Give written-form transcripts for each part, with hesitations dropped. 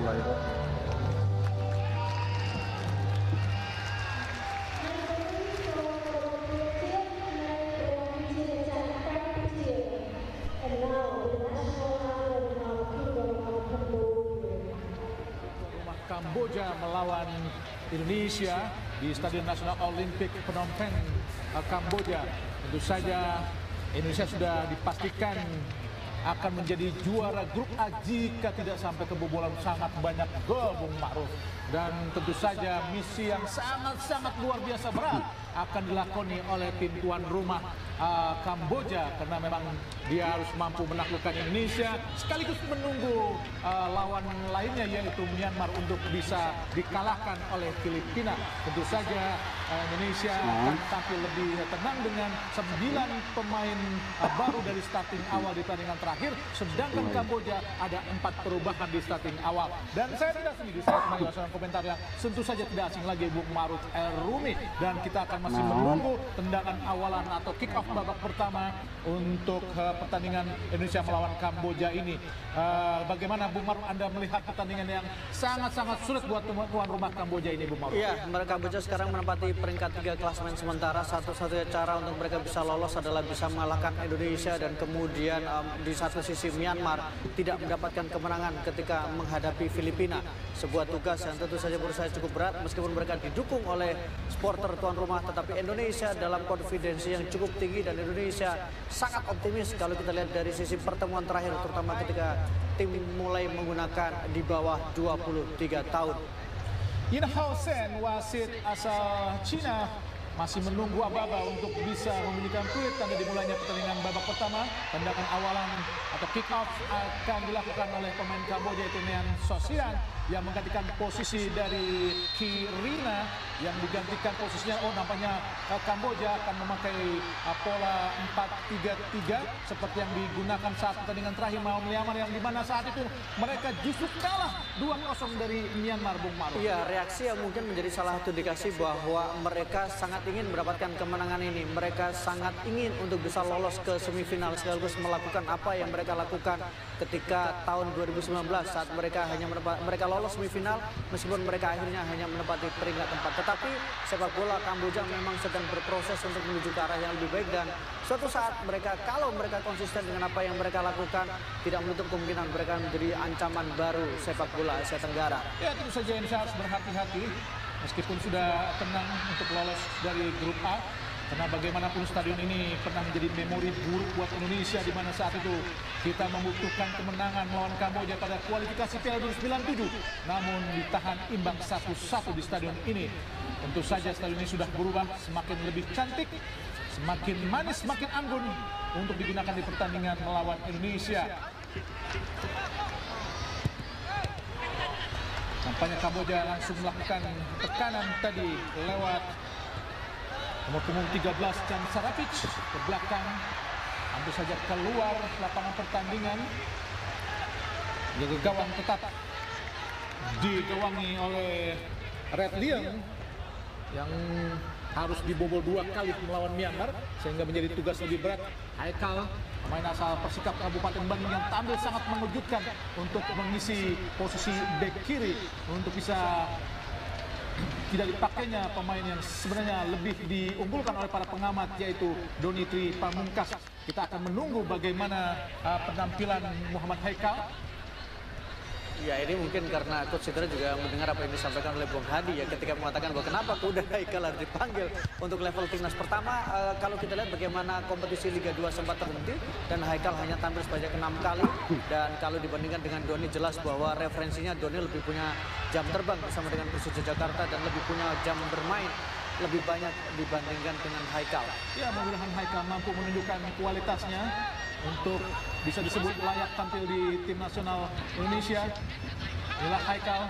bola itu. Kamboja melawan Indonesia di Stadion Nasional Olimpik Phnom Penh, Kamboja. Tentu saja Indonesia sudah dipastikan akan menjadi juara grup A jika tidak sampai kebobolan sangat banyak gol, Bung Ma'ruf. Dan tentu saja misi yang sangat luar biasa berat akan dilakoni oleh tim tuan rumah Kamboja, karena memang dia harus mampu menaklukkan Indonesia sekaligus menunggu lawan lainnya yaitu Myanmar untuk bisa dikalahkan oleh Filipina. Tentu saja Indonesia akan tampil lebih tenang dengan 9 pemain baru dari starting awal di pertandingan terakhir, sedangkan Kamboja ada 4 perubahan di starting awal. Dan saya tidak sendiri, saya kembali seorang komentar yang tentu saja tidak asing lagi, Bung Ma'ruf Rumi, dan kita akan masih menunggu tendangan awalan atau kick off babak pertama untuk pertandingan Indonesia melawan Kamboja ini. Bagaimana Bung Ma'ruf, Anda melihat pertandingan yang sangat sulit buat tuan rumah Kamboja ini, Bung Ma'ruf? Iya, mereka Kamboja sekarang menempati peringkat 3 klasemen sementara. Satu-satunya cara untuk mereka bisa lolos adalah bisa mengalahkan Indonesia, dan kemudian di satu sisi Myanmar tidak mendapatkan kemenangan ketika menghadapi Filipina. Sebuah tugas yang tentu saja menurut saya cukup berat, meskipun mereka didukung oleh supporter tuan rumah, tetapi Indonesia dalam konfidensi yang cukup tinggi, dan Indonesia sangat optimis kalau kita lihat dari sisi pertemuan terakhir, terutama ketika tim mulai menggunakan di bawah 23 tahun. Yin Hao Sen, wasit asal Cina, masih menunggu aba-aba untuk bisa memberikan tweet tanda dimulainya pertandingan babak pertama. Tendangan awalan atau kick off akan dilakukan oleh pemain Kamboja, itu Nean Sosian, yang menggantikan posisi dari Kirina, yang digantikan posisinya. Nampaknya Kamboja akan memakai pola 4-3-3 seperti yang digunakan saat pertandingan terakhir melawan Myanmar, yang dimana saat itu mereka justru kalah 2-0 dari Myanmar, Bung Ma'ruf. Iya, reaksi yang mungkin menjadi salah satu indikasi bahwa mereka sangat ingin mendapatkan kemenangan ini. Mereka sangat ingin untuk bisa lolos ke semifinal, sekaligus melakukan apa yang mereka lakukan ketika tahun 2019 saat mereka lolos semifinal, meskipun mereka akhirnya hanya menempati peringkat 4. Tetapi sepak bola Kamboja memang sedang berproses untuk menuju ke arah yang lebih baik, dan suatu saat mereka, kalau mereka konsisten dengan apa yang mereka lakukan, tidak menutup kemungkinan mereka menjadi ancaman baru sepak bola Asia Tenggara. Ya, tentu saja Indonesia harus berhati-hati meskipun sudah tenang untuk lolos dari grup A, karena bagaimanapun stadion ini pernah menjadi memori buruk buat Indonesia, di mana saat itu kita membutuhkan kemenangan melawan Kamboja pada kualifikasi Piala Dunia 97, namun ditahan imbang 1-1 di stadion ini. Tentu saja stadion ini sudah berubah, semakin lebih cantik, semakin manis, semakin anggun untuk digunakan di pertandingan melawan Indonesia. Nampaknya Kamboja langsung melakukan tekanan tadi lewat nomor punggung 13 Chan Sarapic ke belakang, hampir saja keluar lapangan pertandingan. Jaga gawang tetap digawangi oleh Red Liang yang harus dibobol 2 kali melawan Myanmar, sehingga menjadi tugas lebih berat. Haikal, pemain asal Persikap Kabupaten Bandung, yang tampil sangat mengejutkan untuk mengisi posisi bek kiri untuk bisa tidak dipakainya pemain yang sebenarnya lebih diunggulkan oleh para pengamat, yaitu Doni Tri Pamungkas. Kita akan menunggu bagaimana penampilan Muhammad Haikal. Ya, ini mungkin karena Coach Citra juga mendengar apa yang disampaikan oleh Bung Hadi ya, ketika mengatakan bahwa kenapa kuda Haikal harus dipanggil untuk level timnas. Pertama, kalau kita lihat bagaimana kompetisi Liga 2 sempat terhenti dan Haikal hanya tampil sebanyak 6 kali, dan kalau dibandingkan dengan Doni, jelas bahwa referensinya Doni lebih punya jam terbang bersama dengan Persija Jakarta dan lebih punya jam bermain lebih banyak dibandingkan dengan Haikal. Ya, mudah-mudahan Haikal mampu menunjukkan kualitasnya untuk bisa disebut layak tampil di tim nasional Indonesia. Inilah Haikal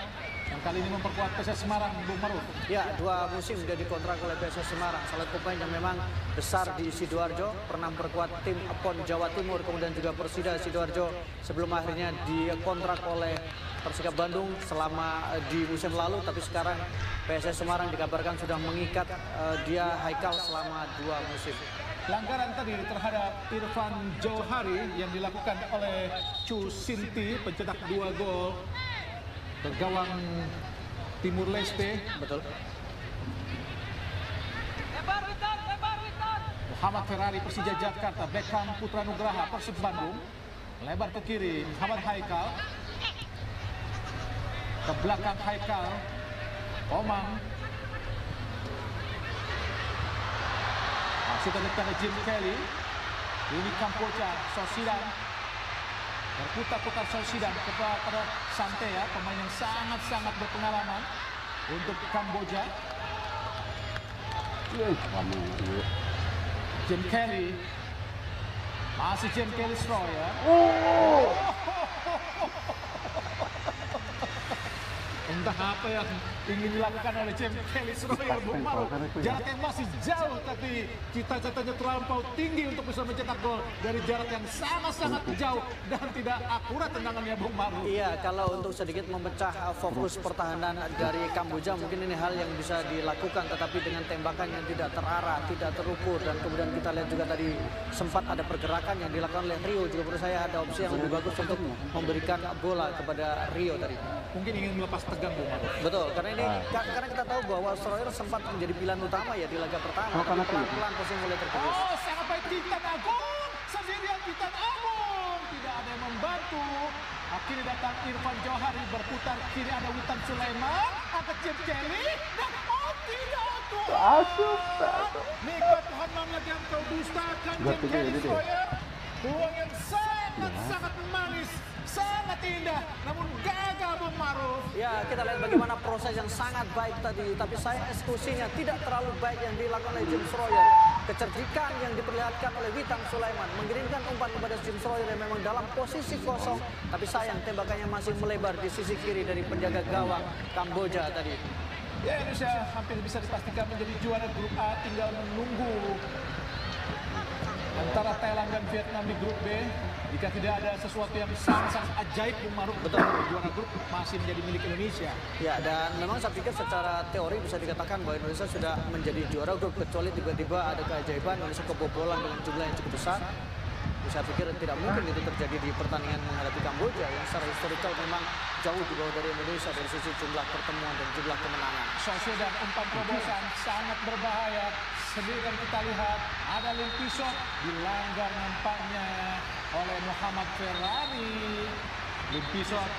yang kali ini memperkuat PSS Semarang, Bung Ma'ruf. Ya, 2 musim sudah dikontrak oleh PSS Semarang. Salah satu pemain yang memang besar di Sidoarjo, pernah memperkuat tim PON Jawa Timur, kemudian juga Persida Sidoarjo, sebelum akhirnya dikontrak oleh Persikap Bandung selama di musim lalu. Tapi sekarang PSS Semarang dikabarkan sudah mengikat dia Haikal selama 2 musim. Pelanggaran tadi terhadap Irfan Jauhari yang dilakukan oleh Chu Sinti, pencetak 2 gol ke gawang Timur Leste. Betul. Muhammad Ferrari Persija Jakarta, Beckham Putra Nugraha Persib Bandung, lebar ke kiri Muhammad Haikal, ke belakang Haikal, Omang, masih ke depan Jim Kelly, ini Kamboja, Sosidan, berputar-putar Sosidan kepada Santea, pemain yang sangat-sangat berpengalaman untuk Kamboja. Jim Kelly, masih Jim Kelly Stroyer. Entah apa yang ingin dilakukan oleh Jim Kelly Stroyer, Bung Maru. Jaraknya masih jauh, tapi cita-citanya terlampau tinggi untuk bisa mencetak gol dari jarak yang sangat-sangat jauh dan tidak akurat tendangannya, Bung Maru. Iya, kalau untuk sedikit memecah fokus pertahanan dari Kamboja, mungkin ini hal yang bisa dilakukan, tetapi dengan tembakan yang tidak terarah, tidak terukur, dan kemudian kita lihat juga tadi sempat ada pergerakan yang dilakukan oleh Rio. Juga menurut saya ada opsi yang lebih bagus untuk memberikan bola kepada Rio tadi. Mungkin ingin melepas tegang, Bung Maru. Betul, karena ini karena kita tahu bahwa Stroyer sempat menjadi pilihan utama ya di laga pertama, tapi pelan-pelan posisi mulai tergerus. Oh, sangat baik Titan Agung, sendirian Titan Agung, tidak ada yang membantu. Akhirnya datang Irfan Johari, berputar kiri ada Witan Sulaiman, angkat Jim Kelly, dan oh tidak Tuhan. Nikmat Tuhan Mamlak yang kau dustakan Jim Kelly Stroyer. Peluang yang sangat manis, sangat indah, namun gagal, Bung Maru. Ya, kita lihat bagaimana proses yang sangat baik tadi, tapi saya eksekusinya tidak terlalu baik yang dilakukan oleh Jim Stroyer. Kecerdikan yang diperlihatkan oleh Witan Sulaiman mengirimkan umpan kepada Jim Stroyer yang memang dalam posisi kosong, tapi sayang tembakannya masih melebar di sisi kiri dari penjaga gawang Kamboja tadi. Ya, Indonesia hampir bisa dipastikan menjadi juara grup A, tinggal menunggu antara Thailand dan Vietnam di grup B. Jika tidak ada sesuatu yang sangat-sangat ajaib, Bung Maru, betul, juara grup masih menjadi milik Indonesia. Ya, dan memang saya pikir secara teori bisa dikatakan bahwa Indonesia sudah menjadi juara grup, kecuali tiba-tiba ada keajaiban Indonesia kebobolan dengan jumlah yang cukup besar. Saya pikir tidak mungkin itu terjadi di pertandingan menghadapi Kamboja yang secara historikal memang jauh di bawah dari Indonesia dari sisi jumlah pertemuan dan jumlah kemenangan. Sosial dan umpan terobosan sangat berbahaya. Sendiri kan kita lihat ada Limpisot dilanggar nampaknya oleh Muhammad Ferrari. Limpisot,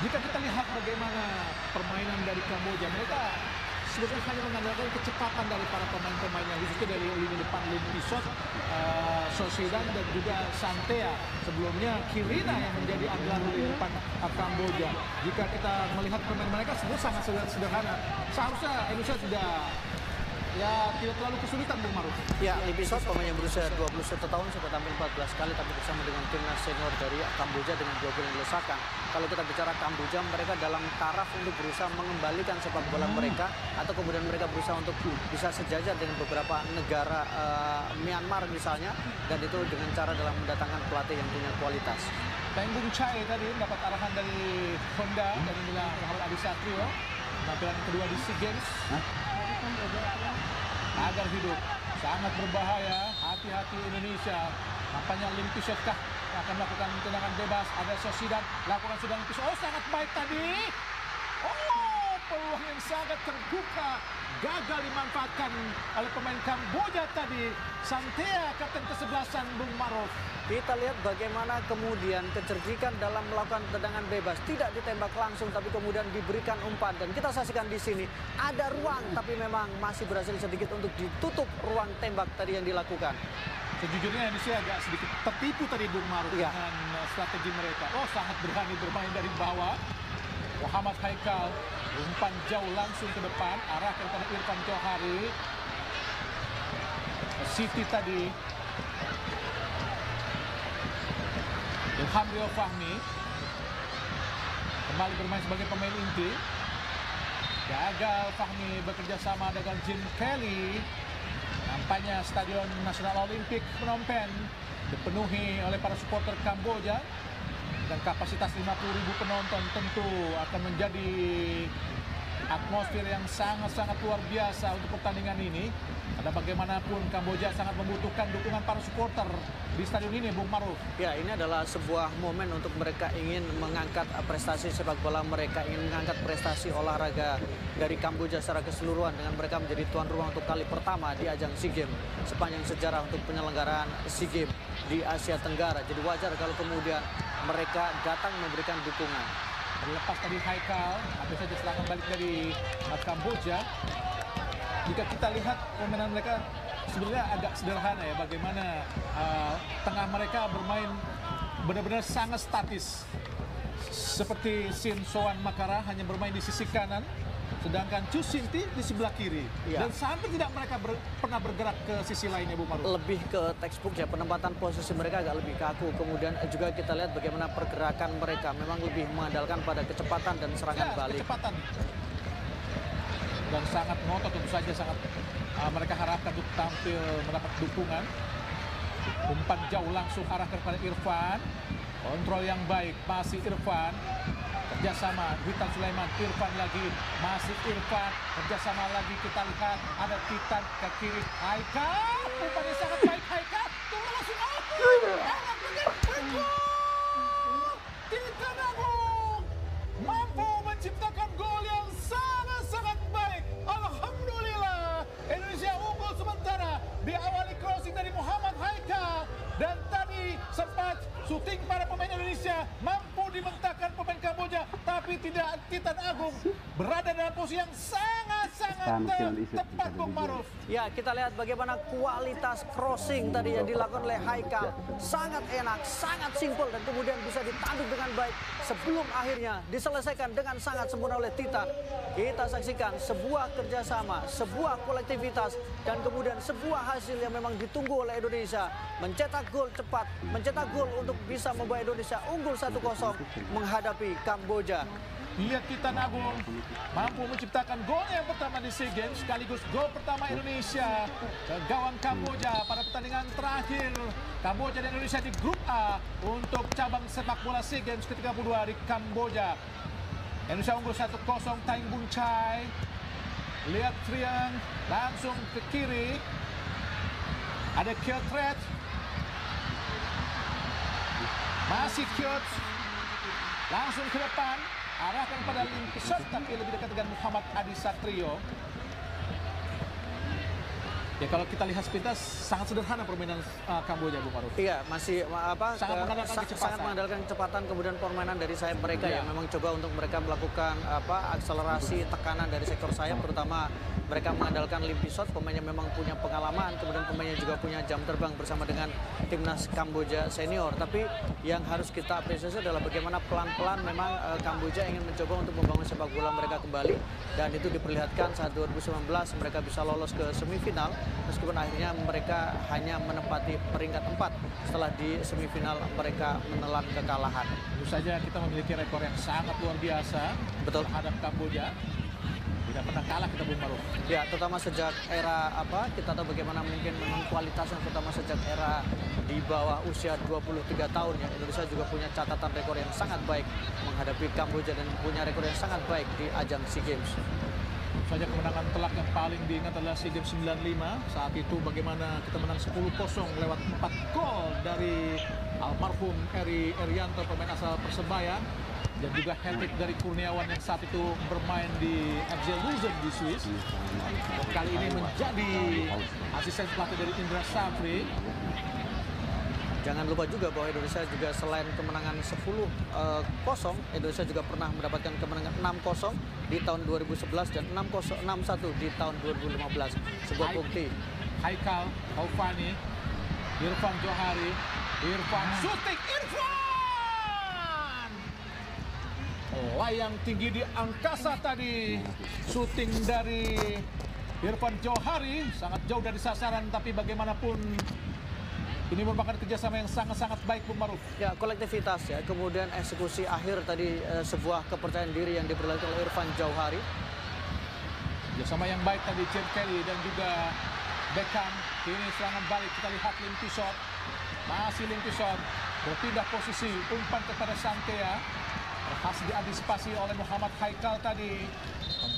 jika kita lihat bagaimana permainan dari Kamboja, mereka sebetulnya hanya mengandalkan kecepatan dari para pemain-pemainnya, khususnya dari lini depan Limpisot, Sosidan dan juga Santea. Sebelumnya Kirina yang menjadi andalan lini depan Kamboja. Jika kita melihat pemain mereka sebenarnya sangat sederhana. Seharusnya Indonesia tidak terlalu kesulitan, Bung Maru. Ya, Limpisot pemain yang berusia 21 tahun sudah tampil 14 kali tapi bersama dengan timnas senior dari Kamboja dengan 2 gol yang dilesakan. Kalau kita bicara Kamboja, mereka dalam taraf untuk berusaha mengembalikan sepak bola mereka, atau kemudian mereka berusaha untuk bisa sejajar dengan beberapa negara Myanmar misalnya, dan itu dengan cara dalam mendatangkan pelatih yang punya kualitas. Peng Bung Chai tadi mendapat arahan dari Honda dan inilah Muhammad Adi Satrio, penampilan kedua di SEA Games. Agar hidup sangat berbahaya, hati-hati Indonesia. Nampaknya Limpisot kah akan melakukan tendangan bebas. Ada Sosidan, lakukan sudah Limpisot. Oh, sangat baik tadi. Oh, peluang yang sangat terbuka gagal dimanfaatkan oleh pemain Kamboja tadi. Santea, kapten kesebelasan, Bung Maru. Kita lihat bagaimana kemudian kecerdikan dalam melakukan tendangan bebas, tidak ditembak langsung tapi kemudian diberikan umpan, dan kita saksikan di sini ada ruang tapi memang masih berhasil sedikit untuk ditutup ruang tembak tadi yang dilakukan. Sejujurnya Indonesia agak sedikit tertipu tadi, Bung Maru, dengan strategi mereka. Oh, sangat berani bermain dari bawah. Muhammad Haikal, umpan jauh langsung ke depan, arah kepada Irfan Johari. Siti tadi. Ilham Rio Fahmi kembali bermain sebagai pemain inti. Gagal Fahmi bekerja sama dengan Jim Kelly. Nampaknya Stadion Nasional Olimpik Phnom Penh dipenuhi oleh para supporter Kamboja, dan kapasitas 50.000 penonton tentu akan menjadi atmosfer yang sangat-sangat luar biasa untuk pertandingan ini. Karena bagaimanapun Kamboja sangat membutuhkan dukungan para supporter di stadion ini, Bung Maruf. Ya, ini adalah sebuah momen untuk mereka ingin mengangkat prestasi sepak bola mereka, ingin mengangkat prestasi olahraga dari Kamboja secara keseluruhan dengan mereka menjadi tuan rumah untuk kali pertama di ajang SEA Games sepanjang sejarah untuk penyelenggaraan SEA Games di Asia Tenggara. Jadi wajar kalau kemudian mereka datang memberikan dukungan. Terlepas tadi Haikal, habis saja serangan balik dari Kamboja. Jika kita lihat permainan mereka sebenarnya agak sederhana ya, bagaimana tengah mereka bermain benar-benar sangat statis. Seperti Sin Soan Makara hanya bermain di sisi kanan, sedangkan Chu Sinti di sebelah kiri. Ya. Dan sampai tidak mereka pernah bergerak ke sisi lainnya, Bu Maruf. Lebih ke textbook ya, penempatan posisi mereka agak lebih kaku. Kemudian juga kita lihat bagaimana pergerakan mereka memang lebih mengandalkan pada kecepatan dan serangan balik. Kecepatan. Dan sangat ngotot, tentu saja sangat mereka harapkan untuk tampil mendapat dukungan. Umpan jauh langsung arahkan kepada Irfan. Kontrol yang baik, masih Irfan. Kerjasama, Witan Sulaiman, Irfan lagi. Masih Irfan, kerjasama lagi. Kita lihat ada Titan ke kiri. Haikal, umpannya sangat baik Haikal. Tunggu langsung. Titan Agung mampu menciptakan gol yang sangat-sangat baik. Alhamdulillah, Indonesia unggul sementara. Diawali crossing dari Muhammad Haikal. Dan tadi sempat syuting para pemain Indonesia mampu dibentangkan pemain Kamboja, tapi tidak. Titan Agung berada dalam posisi yang sangat-sangat tepat, Bung Maruf. Ya, kita lihat bagaimana kualitas crossing tadi yang dilakukan oleh Haikal. Sangat enak, sangat simpel, dan kemudian bisa ditanduk dengan baik sebelum akhirnya diselesaikan dengan sangat sempurna oleh Titan. Kita saksikan sebuah kerjasama, sebuah kolektivitas, dan kemudian sebuah hasil yang memang ditunggu oleh Indonesia. Mencetak gol cepat, mencetak gol untuk bisa membawa Indonesia unggul 1-0 menghadapi Kamboja. Lihat Titan Agung mampu menciptakan gol yang pertama di SEA Games, sekaligus gol pertama Indonesia ke gawang Kamboja pada pertandingan terakhir Kamboja dan Indonesia di grup A untuk cabang sepak bola SEA Games ke-32 di Kamboja. Indonesia unggul 1-0, Tang Bun Chai. Lihat Triang langsung ke kiri. Ada Kyotret. Masih Kyot. Langsung ke depan. Arahkan pada Limpisot, tapi lebih dekat dengan Muhammad Adi Satrio. Ya, kalau kita lihat sepintas sangat sederhana permainan Kamboja, Bu Maruf. Iya, masih sangat mengandalkan kecepatan, kemudian permainan dari sayap mereka yang memang coba untuk mereka melakukan akselerasi tekanan dari sektor sayap, terutama mereka mengandalkan Limpisot, pemain yang memang punya pengalaman, kemudian pemainnya juga punya jam terbang bersama dengan timnas Kamboja senior. Tapi yang harus kita apresiasi adalah bagaimana pelan-pelan memang Kamboja ingin mencoba untuk membangun sepak bola mereka kembali, dan itu diperlihatkan saat 2019 mereka bisa lolos ke semifinal. Meskipun akhirnya mereka hanya menempati peringkat 4 setelah di semifinal mereka menelan kekalahan. Tentu saja kita memiliki rekor yang sangat luar biasa terhadap Kamboja. Tidak pernah kalah kita, Bung Maruf. Ya, terutama sejak era kita tahu bagaimana mungkin memang kualitasnya, terutama sejak era di bawah usia 23 tahun ya. Indonesia juga punya catatan rekor yang sangat baik menghadapi Kamboja dan punya rekor yang sangat baik di ajang SEA Games. Saja kemenangan telak yang paling diingat adalah SEA Games 95. Saat itu bagaimana kita menang 10-0 lewat 4 gol dari almarhum Eri Erianto, pemain asal Persebaya, dan juga hat-trick dari Kurniawan yang saat itu bermain di FC Luzern di Swiss. Kali ini menjadi asisten pelatih dari Indra Safri. Jangan lupa juga bahwa Indonesia juga selain kemenangan 10-0, Indonesia juga pernah mendapatkan kemenangan 6-0 di tahun 2011 dan 6-1 di tahun 2015. Sebuah bukti. Haikal, Taufani, Irfan Johari, Irfan syuting, Irfan! Layang tinggi di angkasa tadi, syuting dari Irfan Johari, sangat jauh dari sasaran, tapi bagaimanapun ini merupakan kerjasama yang sangat-sangat baik, Bung Maruf. Ya, kolektivitas ya, kemudian eksekusi akhir tadi sebuah kepercayaan diri yang diperlihatkan oleh Irfan Johari. Kerjasama yang baik tadi Jim Kelly dan juga Beckham. Kini serangan balik, kita lihat Limpisot. Masih Limpisot, berpindah posisi, umpan kepada Santea. Berhasil diantisipasi oleh Muhammad Haikal tadi.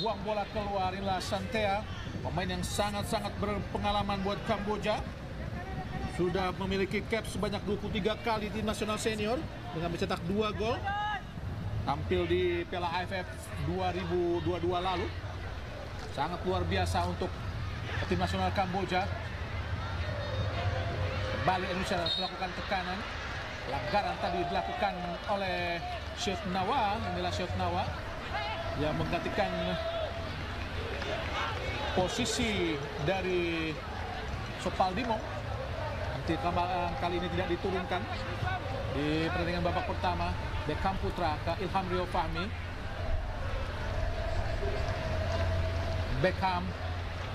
buang bola keluar. Inilah Santea, pemain yang sangat-sangat berpengalaman buat Kamboja. Sudah memiliki cap sebanyak 23 kali tim nasional senior dengan mencetak 2 gol. Tampil di Piala AFF 2022 lalu. Sangat luar biasa untuk tim nasional Kamboja. Kembali Indonesia melakukan tekanan. Pelanggaran tadi dilakukan oleh Syed Nawa. Inilah Syed Nawa yang menggantikan posisi dari Sopaldimo. Kali ini tidak diturunkan di pertandingan babak pertama. Beckham Putra ke Ilham Rio Fahmi. Beckham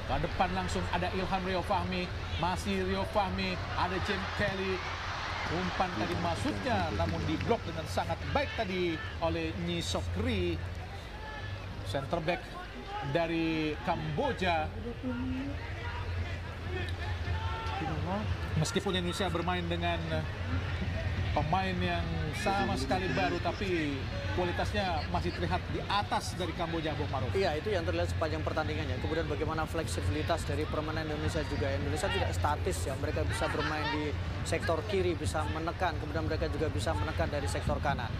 ke depan langsung ada Ilham Rio Fahmi. Masih Rio Fahmi, ada James Kelly. Umpan tadi masuknya namun diblok dengan sangat baik tadi oleh Nyi Sokri, center back dari Kamboja. Meskipun Indonesia bermain dengan pemain yang sama sekali baru, tapi kualitasnya masih terlihat di atas dari Kamboja, Bung Maruf. Iya, itu yang terlihat sepanjang pertandingannya. Kemudian bagaimana fleksibilitas dari permainan Indonesia juga. Indonesia tidak statis ya, mereka bisa bermain di sektor kiri, bisa menekan, kemudian mereka juga bisa menekan dari sektor kanan.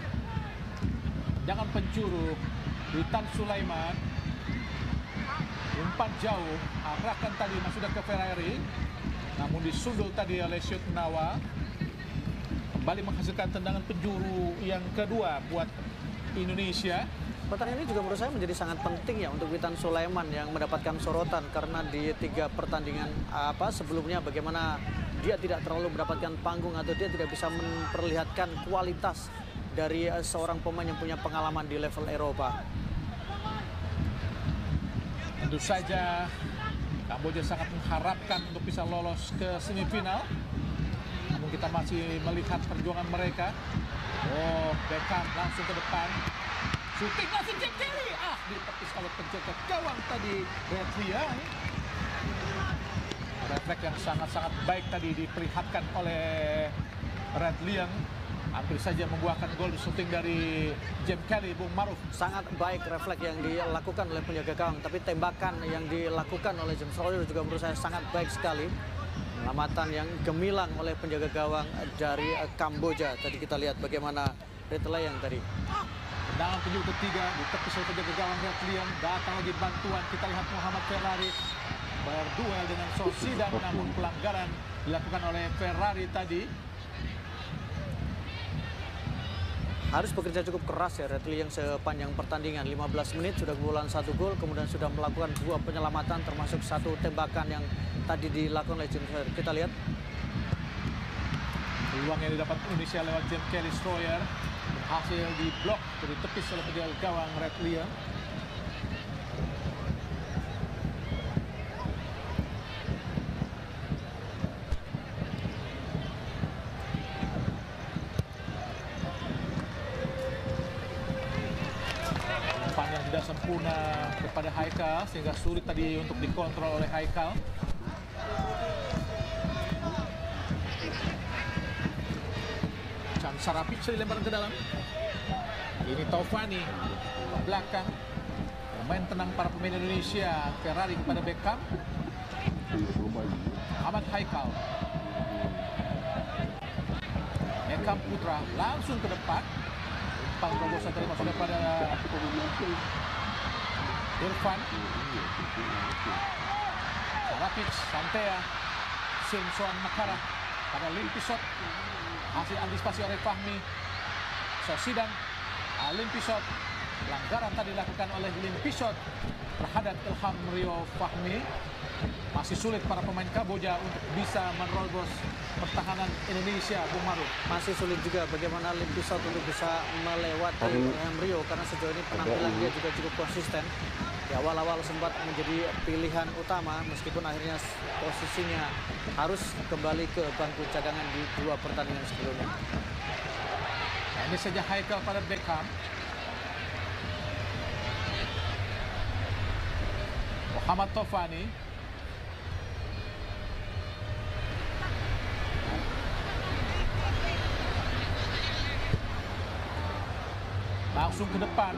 Jangan pencuru, Witan Sulaiman. Umpan jauh, arahkan tadi sudah ke Ferrari. Namun disundul tadi oleh Syed Nawa. Kembali menghasilkan tendangan penjuru yang kedua buat Indonesia. Pertandingan ini juga menurut saya menjadi sangat penting ya untuk Witan Sulaiman yang mendapatkan sorotan karena di 3 pertandingan sebelumnya bagaimana dia tidak terlalu mendapatkan panggung atau dia tidak bisa memperlihatkan kualitas dari seorang pemain yang punya pengalaman di level Eropa. Tentu saja Kamboja sangat mengharapkan untuk bisa lolos ke semifinal. Namun kita masih melihat perjuangan mereka. Oh, Beckham langsung ke depan. Shooting langsung James Kelly. Ditepis oleh penjaga gawang tadi, Red Liang. Refleks yang sangat-sangat baik tadi diperlihatkan oleh Red Liang. Hampir saja membuahkan gol shooting dari James Kelly, Bung Maruf. Sangat baik refleks yang dilakukan oleh penjaga gawang, tapi tembakan yang dilakukan oleh James Royer juga menurut saya sangat baik sekali. Penyelamatan yang gemilang oleh penjaga gawang dari Kamboja. Tadi kita lihat bagaimana Red Liang tadi. Tendangan penjuru ketiga ditepis oleh penjaga gawang Red Liang. Datang lagi bantuan. Kita lihat Muhammad Ferrari berduel dengan Sosidan, namun pelanggaran dilakukan oleh Ferrari tadi. Harus bekerja cukup keras ya Red Liang sepanjang pertandingan. 15 menit sudah kebobolan 1 gol, kemudian sudah melakukan 2 penyelamatan termasuk 1 tembakan yang tadi dilakukan oleh James Royer. Kita lihat peluang yang didapat Indonesia lewat James Kelly Stroyer berhasil diblok, ditepis oleh penjaga gawang Red Liang. Tidak sempurna kepada Haikal sehingga sulit tadi untuk dikontrol oleh Haikal. Chan Sarapic dilemparkan ke dalam. Ini Taufani belakang. Bermain tenang para pemain Indonesia. Ferrari kepada Beckham. Ahmad Haikal. Beckham Putra langsung ke depan. Terobosan tadi masuk pada Irfan. Sarapic, Santea, Simpson Makara pada Limpisot. Hasil antisipasi oleh Fahmi. Sosidan, Limpisot. Pelanggaran tadi dilakukan oleh Limpisot terhadap Ilham Rio Fahmi. Masih sulit para pemain Kamboja untuk bisa menerobos pertahanan Indonesia, Bung Maruf. Masih sulit juga bagaimana Limpisot untuk bisa melewati Ilham Rio karena sejauh ini penampilan dia juga cukup konsisten. Di awal-awal sempat menjadi pilihan utama meskipun akhirnya posisinya harus kembali ke bangku cadangan di 2 pertandingan sebelumnya. Nah, ini saja Haikal pada Beckham. Muhammad Taufani. Langsung ke depan.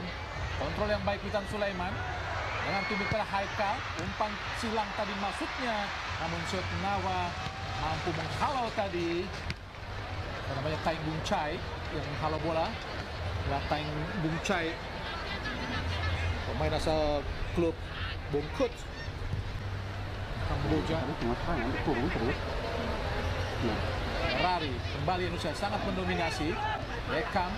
Kontrol yang baik Witan Sulaiman. dengan tumit pada Haikal. Umpan silang tadi masuknya, namun Shot Nawa mampu menghalau tadi. Namanya Taing Bung Chai yang menghalau bola. Taing Bung Chai, pemain asal klub Bongkut Kamboja. Rari kembali Indonesia sangat mendominasi. Beckham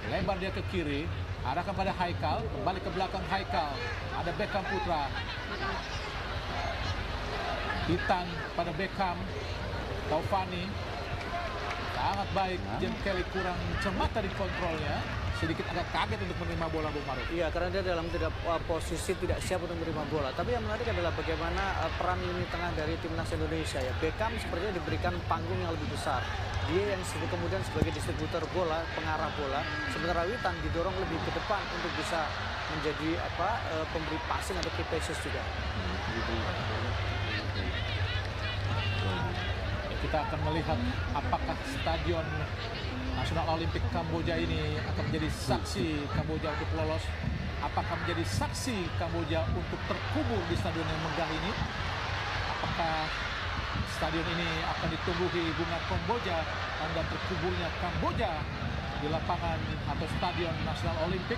lebar dia ke kiri, arahkan pada Haikal, kembali ke belakang Haikal. Ada Beckham putra. Hitan pada Beckham. Taufani sangat baik. Jem Kelly kurang cermat tadi kontrolnya. Sedikit agak kaget untuk menerima bola, Bung Maruf. Iya, karena dia dalam posisi tidak siap untuk menerima bola. Tapi yang menarik adalah bagaimana peran lini tengah dari timnas Indonesia ya. Beckham sepertinya diberikan panggung yang lebih besar. Dia yang kemudian sebagai distributor bola, pengarah bola. Sementara Witan didorong lebih ke depan untuk bisa menjadi pemberi passing atau key passes juga. Kita akan melihat apakah Stadion Nasional Olimpik Kamboja ini akan menjadi saksi Kamboja untuk lolos. Apakah menjadi saksi Kamboja untuk terkubur di stadion yang megah ini? Apakah stadion ini akan ditumbuhi bunga Kamboja, tanda terkuburnya Kamboja di lapangan atau Stadion Nasional Olimpik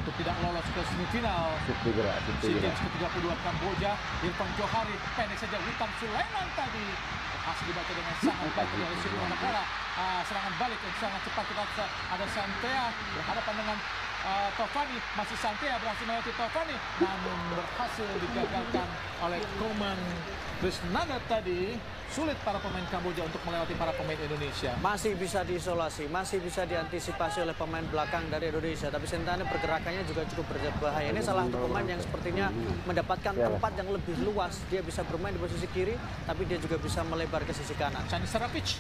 untuk tidak lolos ke semifinal SEA Games ke-32 Kamboja. Irfan Johari pendek saja. Witan Sulaiman tadi berhasil dibaca dengan sangat baik oleh Sirwan Negara. Serangan balik yang sangat cepat. Kita ada Santea berhadapan dengan Taufani. Masih Santea berhasil melewati Taufani, namun berhasil digagalkan oleh Komang Krisnanda tadi. Sulit para pemain Kamboja untuk melewati para pemain Indonesia. Masih bisa diisolasi, masih bisa diantisipasi oleh pemain belakang dari Indonesia. Tapi sebenarnya pergerakannya juga cukup berbahaya. Ini salah satu pemain yang sepertinya mendapatkan tempat yang lebih luas. Dia bisa bermain di posisi kiri, tapi dia juga bisa melebar ke sisi kanan. Chani Sarapic,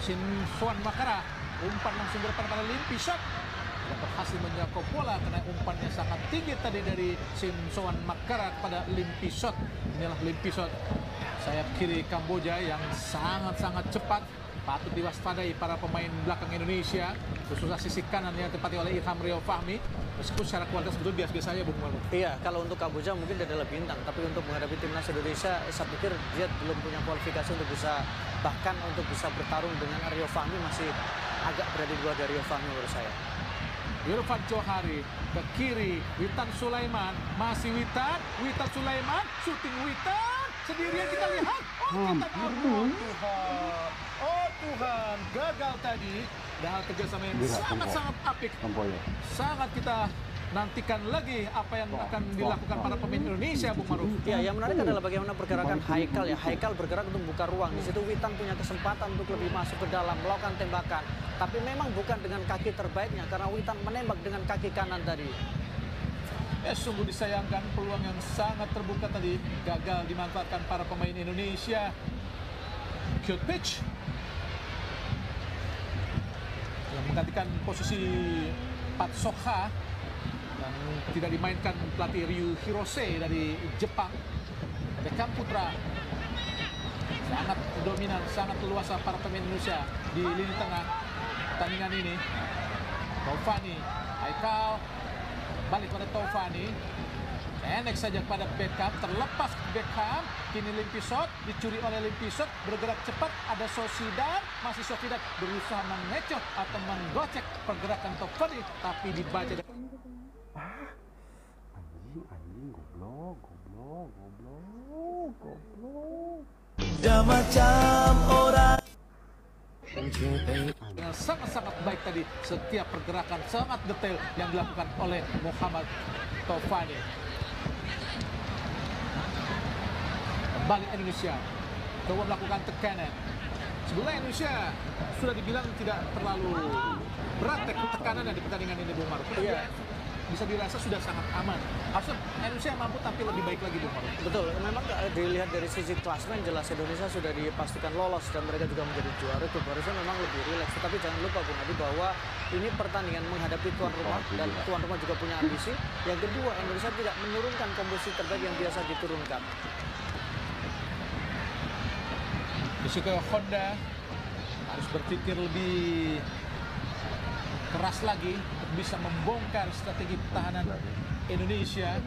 Sinsuan Makara, umpan langsung berdepan pada Limpi Shot. Dia berhasil menjangkau bola karena umpannya sangat tinggi tadi dari Sinsuan Makara kepada Limpi Shot. Inilah Limpi Shot, sayap kiri Kamboja yang sangat-sangat cepat. Patut diwaspadai para pemain belakang Indonesia, khususnya sisi kanan yang ditempati oleh Ilham Rio Fahmi. Meskipun secara kualitas betul biasa-biasa saja, Bung Malu. Iya, kalau untuk Kamboja mungkin dia adalah bintang, tapi untuk menghadapi timnas Indonesia, saya pikir dia belum punya kualifikasi untuk bisa, bahkan untuk bisa bertarung dengan Rio Fahmi, masih agak berada di luar dari Rio Fahmi menurut saya. Irfan Johari ke kiri, Witan Sulaiman, masih Witan Sulaiman, syuting Witan, sendirian kita lihat. Oh Tuhan, gagal tadi. Dan kerjasama yang sangat-sangat apik. Sangat kita nantikan lagi apa yang akan dilakukan para pemain Indonesia, Bung Maruf. Ya, yang menarik adalah bagaimana pergerakan Haikal ya. Haikal bergerak untuk membuka ruang. Di situ Witan punya kesempatan untuk lebih masuk ke dalam, melakukan tembakan. Tapi memang bukan dengan kaki terbaiknya, karena Witan menembak dengan kaki kanan tadi. Ya, sungguh disayangkan peluang yang sangat terbuka tadi gagal dimanfaatkan para pemain Indonesia. Cute pitch yang menggantikan posisi Pat Sokha yang tidak dimainkan pelatih Ryu Hirose dari Jepang. Beckham putra sangat dominan, sangat leluasa para pemain Indonesia di lini tengah pertandingan ini. Taufani, Haikal balik pada Taufani, enek saja pada Beckham, terlepas Beckham. Kini Limpi Shot dicuri oleh Limpi Shot, bergerak cepat. Ada Sosidan, masih Sosidan berusaha mengecoh atau menggocek pergerakan Taufani, tapi dibaca. Anjing, goblok. Dah macam orang Dengan sangat-sangat baik tadi setiap pergerakan sangat detail yang dilakukan oleh Muhammad Taufani. Kembali Indonesia coba melakukan tekanan. Sebenarnya Indonesia sudah dibilang tidak terlalu berat tekanan di pertandingan ini, Bung Maruf. Iya. Bisa dirasa sudah sangat aman. Harusnya Indonesia mampu tampil lebih baik lagi, Bung Maruf. Betul, memang dilihat dari sisi klasmen jelas Indonesia sudah dipastikan lolos dan mereka juga menjadi juara. Itu harusnya memang lebih rileks. Tetapi jangan lupa Bung Adi bahwa ini pertandingan menghadapi tuan rumah dan tuan rumah juga punya ambisi. Yang kedua, Indonesia tidak menurunkan komposisi terbaik yang biasa diturunkan. Yusuke Honda harus berpikir lebih keras lagi untuk bisa membongkar strategi pertahanan Indonesia.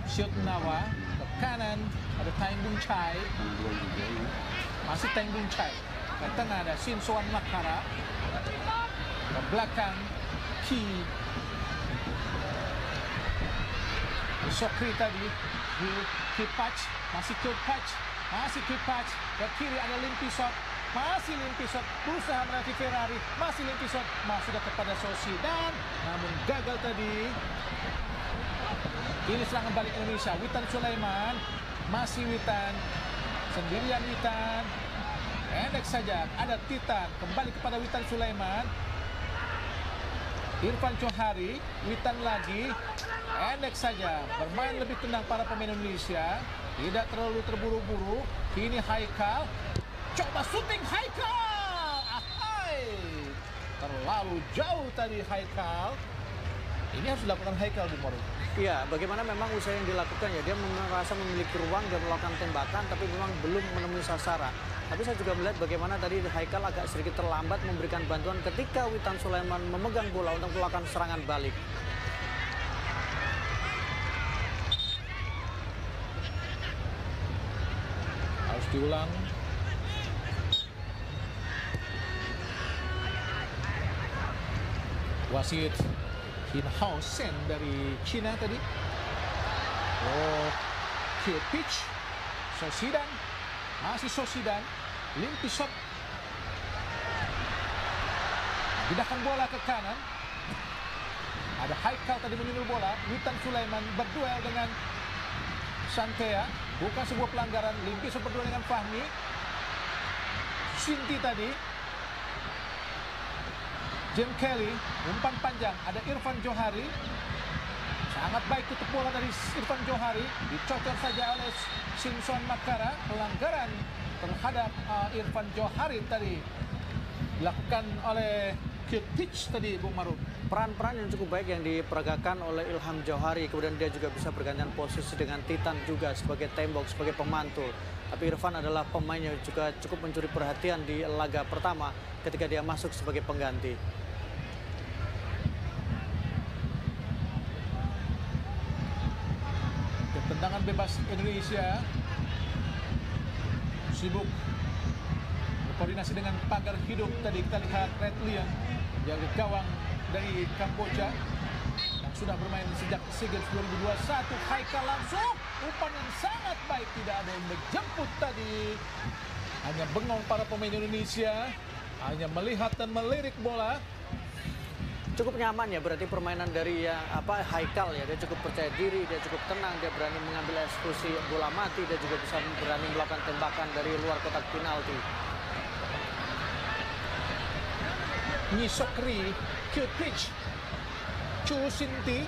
Syut Nawa ke kanan ada Teng Bung Chai, Buang juga ya. masih Teng Bung Chai. Ke tengah ada Shin Soan Makara, ke belakang Ki Sokri tadi, Kipach, masih Kipach, ke kiri ada Limpisot, masih Limpisot, berusaha menaiki Ferrari, masih Limpisot, sudah kepada Sosidan, namun gagal tadi. Ini serangan balik Indonesia, Witan Sulaiman, masih Witan, sendirian Witan, pendek saja, ada Titan, kembali kepada Witan Sulaiman, Irfan Johari, Witan lagi, pendek saja, bermain lebih tenang para pemain Indonesia, tidak terlalu terburu-buru. Kini Haikal, coba syuting Haikal, terlalu jauh tadi Haikal. Ini harus dilakukan Haikal di Moro. Iya, bagaimana memang usaha yang dilakukan ya, dia merasa memiliki ruang dan melakukan tembakan, tapi memang belum menemui sasaran. Tapi saya juga melihat bagaimana tadi Haikal agak sedikit terlambat memberikan bantuan ketika Witan Sulaiman memegang bola untuk melakukan serangan balik. Harus diulang. Wasit Hin Hao Sen dari Cina tadi. Oh, kill pitch. Sosidan, masih Sosidan. Limpisot. Pindahkan bola ke kanan. Ada Haikal tadi menyundul bola. Witan Sulaiman berduel dengan Santea. Bukan sebuah pelanggaran. Limpisot berduel dengan Fahmi. Sinti tadi. Jim Kelly, umpan panjang, ada Irfan Johari. Sangat baik tutup bola dari Irfan Johari. Dicocor saja oleh Simpson Makara. Pelanggaran terhadap Irfan Johari tadi dilakukan oleh kick pitch tadi, Bung Marum. Peran-peran yang cukup baik yang diperagakan oleh Ilham Johari. Kemudian dia juga bisa bergantian posisi dengan Titan juga sebagai tembok, sebagai pemantul. Tapi Irfan adalah pemain yang juga cukup mencuri perhatian di laga pertama ketika dia masuk sebagai pengganti. Tendangan bebas Indonesia sibuk berkoordinasi dengan pagar hidup. Tadi kita lihat Red Lion, jaga gawang dari Kamboja yang sudah bermain sejak SEA Games 2021. Haikal langsung, umpan yang sangat baik, tidak ada yang menjemput tadi. Hanya bengong para pemain Indonesia, hanya melihat dan melirik bola. Cukup nyaman ya berarti permainan dari Haikal ya, dia cukup percaya diri, dia cukup tenang, dia berani mengambil eksekusi bola mati, dia juga bisa berani melakukan tembakan dari luar kotak penalti. Nyi Sokri, kill pitch, Chu Sinti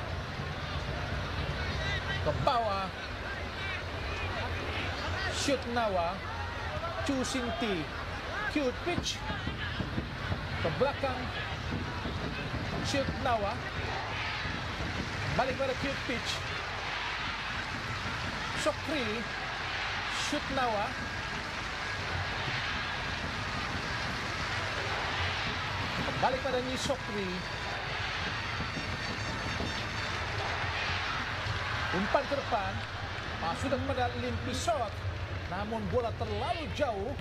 ke bawah, Syut Nawa, Chu Sinti, kill pitch ke belakang. Syut Nawa balik pada kick pitch. Sokri, Syut Nawa, kembali pada Nyi Sokri. Umpan ke depan, sudah kepada Limpisot, namun bola terlalu jauh.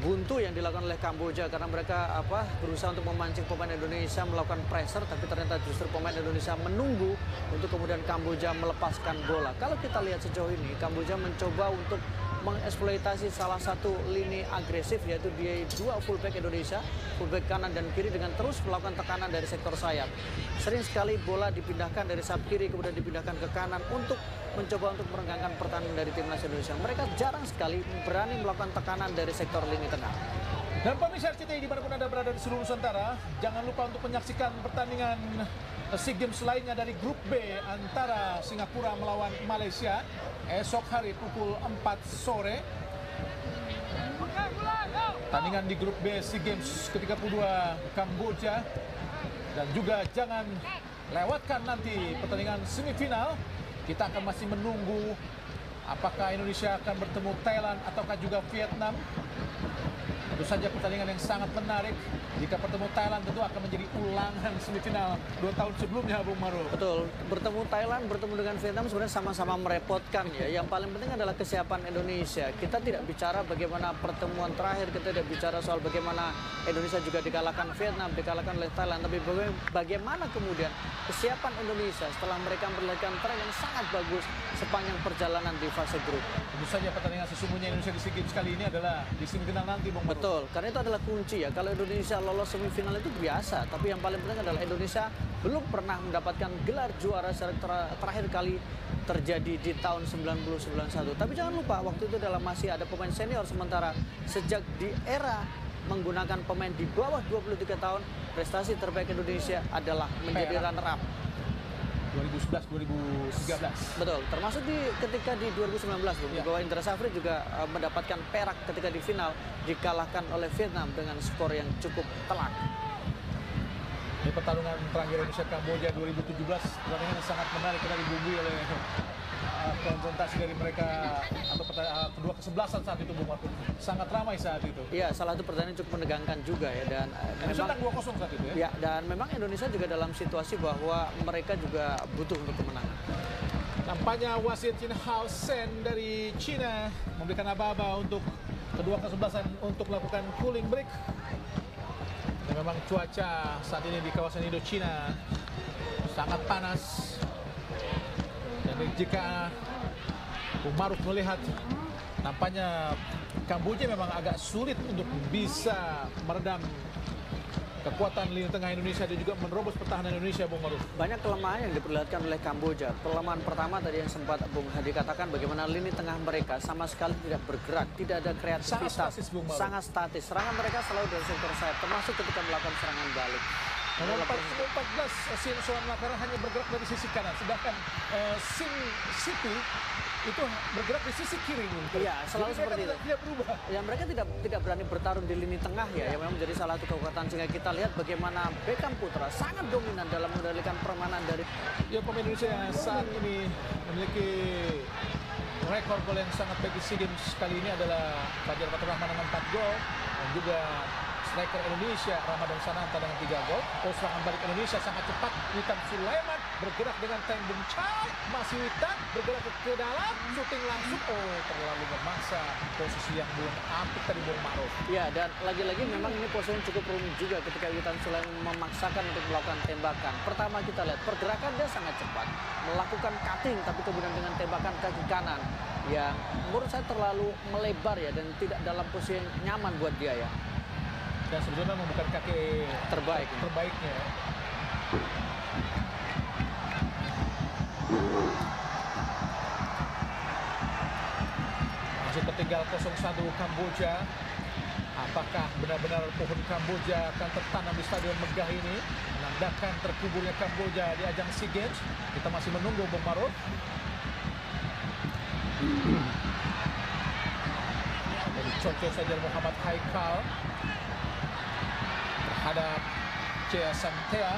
Buntu yang dilakukan oleh Kamboja karena mereka berusaha untuk memancing pemain Indonesia melakukan pressure, tapi ternyata justru pemain Indonesia menunggu untuk kemudian Kamboja melepaskan bola. Kalau kita lihat sejauh ini, Kamboja mencoba untuk mengeksploitasi salah satu lini agresif, yaitu dia dua fullback Indonesia, fullback kanan dan kiri, dengan terus melakukan tekanan dari sektor sayap. Sering sekali bola dipindahkan dari sayap kiri kemudian dipindahkan ke kanan untuk mencoba untuk merenggangkan pertahanan dari timnas Indonesia. Mereka jarang sekali berani melakukan tekanan dari sektor lini tengah. Dan pemirsa RCTI dimanapun Anda berada di seluruh Nusantara, jangan lupa untuk menyaksikan pertandingan SEA Games lainnya dari grup B antara Singapura melawan Malaysia esok hari pukul 4 sore. Pertandingan di grup B SEA Games ke-32 Kamboja. Dan juga jangan lewatkan nanti pertandingan semifinal. Kita akan masih menunggu apakah Indonesia akan bertemu Thailand ataukah juga Vietnam. Tentu saja pertandingan yang sangat menarik. Jika bertemu Thailand tentu akan menjadi ulangan semifinal 2 tahun sebelumnya, Bung Maru. Betul, bertemu Thailand, bertemu dengan Vietnam sebenarnya sama-sama merepotkan ya. Yang paling penting adalah kesiapan Indonesia. Kita tidak bicara bagaimana pertemuan terakhir, kita tidak bicara soal bagaimana Indonesia juga dikalahkan Vietnam, dikalahkan oleh Thailand. Tapi bagaimana kemudian kesiapan Indonesia setelah mereka memperlihatkan tren yang sangat bagus sepanjang perjalanan di fase grup. Tentu saja pertandingan sesungguhnya Indonesia di SEA Games kali ini adalah di semifinal nanti, Bung Maru. Betul, karena itu adalah kunci ya. Kalau Indonesia lolos semifinal itu biasa, tapi yang paling penting adalah Indonesia belum pernah mendapatkan gelar juara secara terakhir kali terjadi di tahun 1991. Tapi jangan lupa waktu itu adalah masih ada pemain senior, sementara sejak di era menggunakan pemain di bawah 23 tahun, prestasi terbaik Indonesia adalah menjadi runner-up. 2011-2013. Betul, termasuk ketika di 2019 Ya. bahwa Indra Safri juga mendapatkan perak ketika di final dikalahkan oleh Vietnam dengan skor yang cukup telak. Di pertarungan terakhir Indonesia Kamboja 2017, pertandingan yang sangat menarik karena dibumbui oleh konfrontasi dari mereka atau kedua kesebelasan saat itu, Bung Maru. Sangat ramai saat itu. Iya, salah satu pertandingan cukup menegangkan juga ya, dan Indonesia memang menang 2-0 saat itu ya. ya, dan memang Indonesia juga dalam situasi bahwa mereka juga butuh untuk kemenangan. Nampaknya wasit Chin Hao Sen dari Cina memberikan aba-aba untuk kedua kesebelasan untuk melakukan cooling break. Dan memang cuaca saat ini di kawasan Indochina sangat panas. Dan jika Bung Maru melihat, nampaknya Kamboja memang agak sulit untuk bisa meredam kekuatan lini tengah Indonesia dan juga menerobos pertahanan Indonesia, Bung Maru. Banyak kelemahan yang diperlihatkan oleh Kamboja. Kelemahan pertama tadi yang sempat Bung Hadi katakan, bagaimana lini tengah mereka sama sekali tidak bergerak, tidak ada kreativitas. Sangat statis, Bung Maru. Sangat statis. Serangan mereka selalu dari sektor sayap, termasuk ketika melakukan serangan balik. Nomor 14 Sin Soan Makara hanya bergerak dari sisi kanan, sedangkan Sin City itu bergerak di sisi kiri. Iya, selalu jadi seperti itu. Tidak berubah. Ya, mereka tidak berani bertarung di lini tengah ya, yang memang menjadi salah satu kekuatan, sehingga kita lihat bagaimana Beckham Putra sangat dominan dalam mengendalikan permainan dari Ya, pemain Indonesia saat ini memiliki rekor gol yang sangat baik di SEA Games kali ini adalah Fajar Fatur Rahman dengan 4 gol dan juga striker Indonesia Ramadan Sananta dengan 3 gol. Serangan balik Indonesia sangat cepat. Witan Sulaiman bergerak dengan Tembung Chai, masih Witan bergerak ke dalam, syuting langsung. Oh, terlalu memaksa posisi yang belum apik tadi, Bung Maru. ya, dan lagi-lagi memang ini posisi cukup rumit juga ketika Witan Sulaiman memaksakan untuk melakukan tembakan. Pertama kita lihat pergerakan dia sangat cepat, melakukan cutting, tapi kemudian dengan tembakan kaki kanan yang menurut saya terlalu melebar ya, dan tidak dalam posisi yang nyaman buat dia ya. Dan sebetulnya memang bukan kaki terbaiknya. Masih tertinggal 0-1 Kamboja. Apakah benar-benar pohon Kamboja akan tertanam di stadion megah ini, menandakan terkuburnya Kamboja di ajang SEA Games? Kita masih menunggu, Bung Maru. Jadi cocok saja Muhammad Haikal terhadap Chea Santea.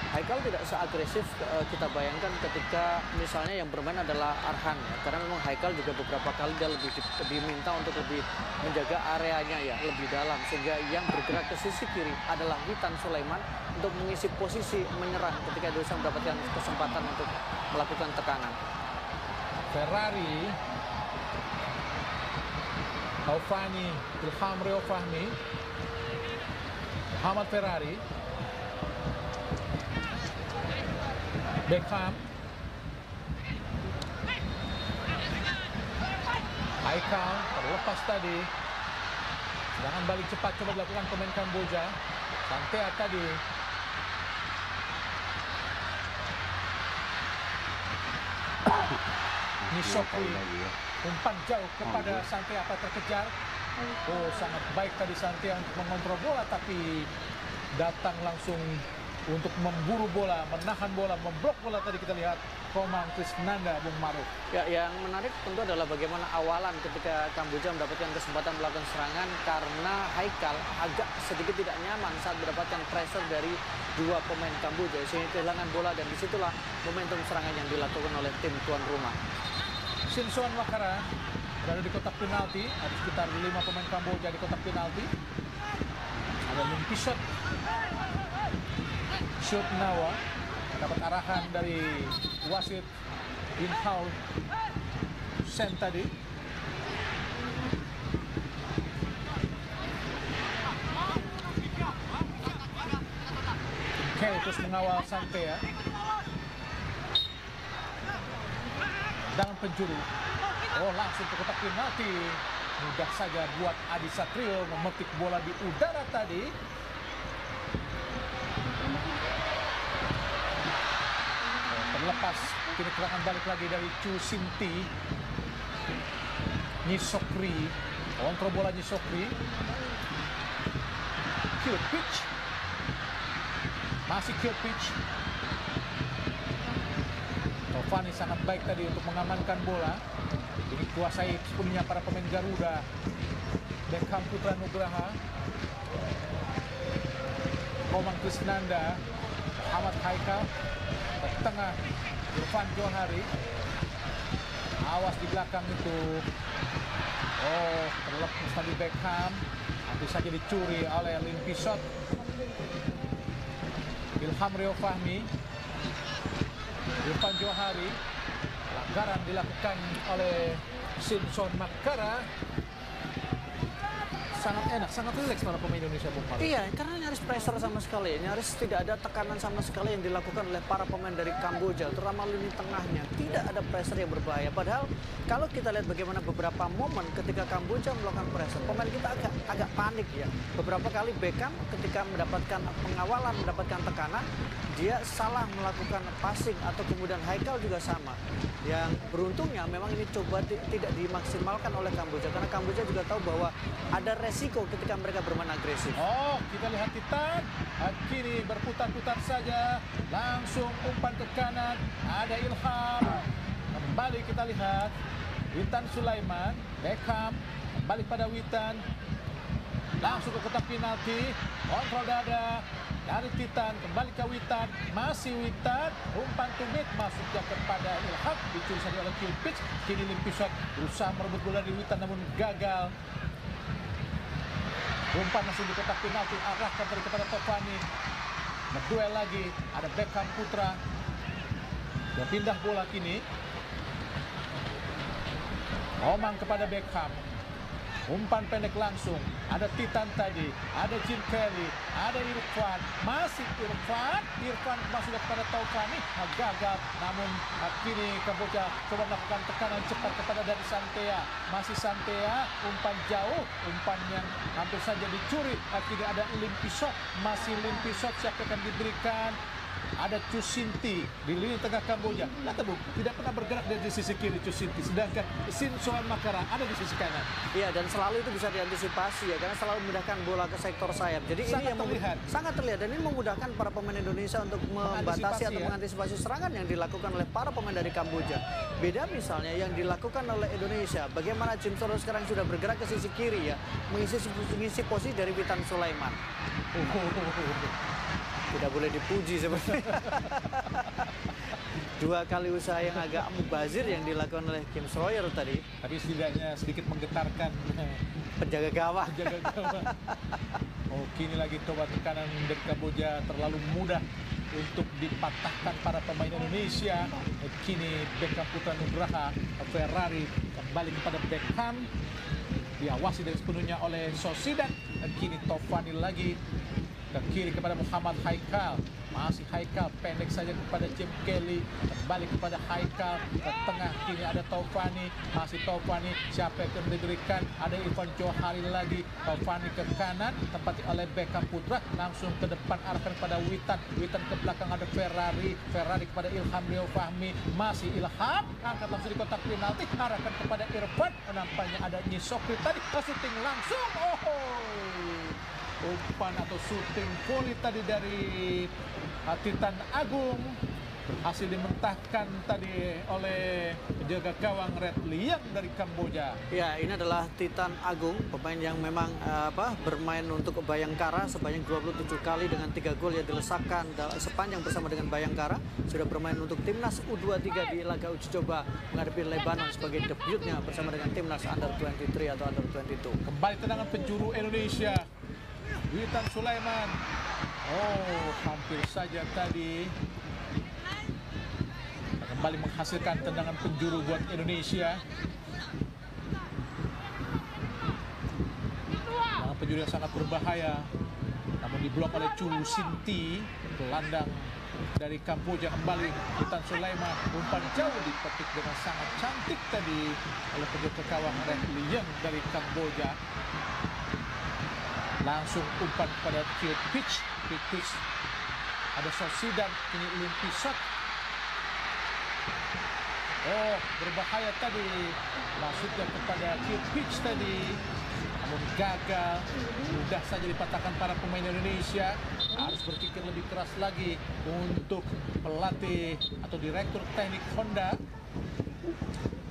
Haikal tidak seagresif kita bayangkan ketika misalnya yang bermain adalah Arhan ya, karena memang Haikal juga beberapa kali dia lebih diminta untuk lebih menjaga areanya ya, lebih dalam, sehingga yang bergerak ke sisi kiri adalah Witan Sulaiman untuk mengisi posisi menyerang ketika Indonesia mendapatkan kesempatan untuk melakukan tekanan. Ferrari, Taufani, Ilham Rio Fahmi, Muhammad Ferrari, Beckham, Haikal terlepas tadi. Serangan balik cepat coba dilakukan pemain Kamboja. Santea tadi. Nisokri umpan jauh kepada Santea, apa terkejar. Oh, sangat baik tadi Santea untuk mengontrol bola, tapi datang langsung untuk memburu bola, menahan bola, memblok bola. Tadi kita lihat Komang Krisnanda, Bung Maru. Ya, yang menarik tentu adalah bagaimana awalan ketika Kamboja mendapatkan kesempatan melakukan serangan, karena Haikal agak sedikit tidak nyaman saat mendapatkan pressure dari dua pemain Kamboja, sehingga kehilangan bola, dan disitulah momentum serangan yang dilakukan oleh tim tuan rumah. Sin Soan Makara berada di kotak penalti. Ada sekitar 5 pemain Kamboja di kotak penalti. Ada Lim Pisot, Shoot Nawa, dapat arahan dari wasit Inhal Sen tadi. Oke, terus mengawal Santea. Dengan penjuru. Oh, langsung ke kotak penalti. Mudah saja buat Adi Satrio memetik bola di udara tadi. Terlepas, kini serangan balik lagi dari Chu Sinti. Nyisokri, kontrol bola Nyisokri. Kill pitch. Masih kill pitch. Tovani sangat baik tadi untuk mengamankan bola. Ini kuasai sepenuhnya para pemain Garuda. Beckham Putra Nugraha, Komang Krisnanda, Ahmad Haikal, ke tengah Irfan Johari. Awas di belakang itu. Oh, terlepas tadi Beckham. Nanti saja dicuri oleh Lim Pisot. Ilham Rio Fahmi, Irfan Johari. Pelanggaran dilakukan oleh Simpson Makara. Sangat enak, sangat rileks para pemain Indonesia, Bung Palu. Iya, karena nyaris pressure sama sekali, nyaris tidak ada tekanan sama sekali yang dilakukan oleh para pemain dari Kamboja, terutama lini tengahnya. Tidak ada pressure yang berbahaya. Padahal kalau kita lihat bagaimana beberapa momen ketika Kamboja melakukan pressure, pemain kita agak panik ya. Beberapa kali Beckham ketika mendapatkan pengawalan, mendapatkan tekanan, dia salah melakukan passing atau kemudian Haikal juga sama. Yang beruntungnya memang ini coba tidak dimaksimalkan oleh Kamboja, karena Kamboja juga tahu bahwa ada resiko ketika mereka bermain agresif. Oh, kita lihat Titan. Kiri berputar-putar saja. Langsung umpan ke kanan. Ada Ilham. Kembali kita lihat. Witan Sulaiman. Beckham. Kembali pada Witan. Langsung ke kotak penalti. Kontrol dada. Dari Titan. Kembali ke Witan. Masih Witan. Umpan tumit. Masuknya kepada Ilham. Dicuri saja oleh Kill Pitch. Kini Lim Pisot berusaha merebut bola dari Witan namun gagal. Umpan masih di kotak penalti, arahkan dari kepada Tovani. Berduel lagi, ada Beckham Putra. Dia pindah bola kini. Omang kepada Beckham. Umpan pendek langsung. Ada Titan tadi, ada Jim Kelly, ada Irfan. Masih Irfan. Irfan masuk kepada Tovani. Gagal, namun kini Kamboja coba melakukan tekanan cepat kepada dari Santea. Masih Santea, umpan jauh. Umpan yang hampir saja dicuri. Akhirnya ada Lim Pisot. Masih Lim Pisot, siapa akan diberikan? Ada Chu Sinti di lini tengah Kamboja. Lihat Bung, tidak pernah bergerak dari sisi kiri Chu Sinti. Sedangkan Simpson Makara ada di sisi kanan. Iya, dan selalu itu bisa diantisipasi ya, karena selalu memudahkan bola ke sektor sayap. Jadi Sangat ini yang terlihat. sangat terlihat, dan ini memudahkan para pemain Indonesia untuk membatasi atau mengantisipasi serangan yang dilakukan oleh para pemain dari Kamboja. Beda misalnya yang dilakukan oleh Indonesia, bagaimana Jim Soro sekarang sudah bergerak ke sisi kiri ya, mengisi posisi dari Witan Sulaiman. Tidak boleh dipuji sebenarnya. Dua kali usaha yang agak mubazir yang dilakukan oleh Kim Sawyer tadi. Tapi setidaknya sedikit menggetarkan Penjaga gawang. penjaga gawang. Oh, kini lagi coba tekanan dari Kamboja terlalu mudah untuk dipatahkan para pemain Indonesia. Kini Beckham Putra Nugraha, Ferrari kembali kepada Beckham. Diawasi dari sepenuhnya oleh Sosidan. Kini Tovani lagi ke kiri kepada Muhammad Haikal. Masih Haikal, pendek saja kepada Jim Kelly. Kembali kepada Haikal, ke tengah kini ada Tovani. Masih Tovani, siapa yang akan diberikan? Ada Irfan Johari lagi. Tovani ke kanan, tempati oleh Beckham Putra. Langsung ke depan, arahkan kepada Witan. Witan ke belakang ada Ferrari. Ferrari kepada Ilham Rio Fahmi. Masih Ilham, angkat langsung di kotak penalti. Arahkan kepada Irfan. Nampaknya ada Nyisokri tadi. Shooting langsung. Umpan atau shooting volley tadi dari Titan Agung. berhasil dimentahkan tadi oleh penjaga gawang Red Liang dari Kamboja. Ya, ini adalah Titan Agung, pemain yang memang bermain untuk Bayangkara sebanyak 27 kali dengan 3 gol yang dilesakkan sepanjang bersama dengan Bayangkara. Sudah bermain untuk timnas U23 di laga uji coba menghadapi Lebanon sebagai debutnya bersama dengan timnas Under 23 atau Under 22. Kembali tendangan penjuru Indonesia, Witan Sulaiman. Oh, hampir saja tadi kembali menghasilkan tendangan penjuru buat Indonesia. Tendangan penjuru yang sangat berbahaya, namun diblok oleh Chu Sinti. Gelandang dari Kamboja kembali. Witan Sulaiman umpan jauh dipetik dengan sangat cantik tadi oleh penjaga gawang Red Liang dari Kamboja. Langsung umpan pada Kirt Pitch. Ada Sosidan, kini Limpisot. Oh, berbahaya tadi. Maksudnya kepada Kirt Pitch tadi. Namun gagal. Mudah saja dipatahkan para pemain Indonesia. Harus berpikir lebih keras lagi untuk pelatih atau direktur teknik Honda.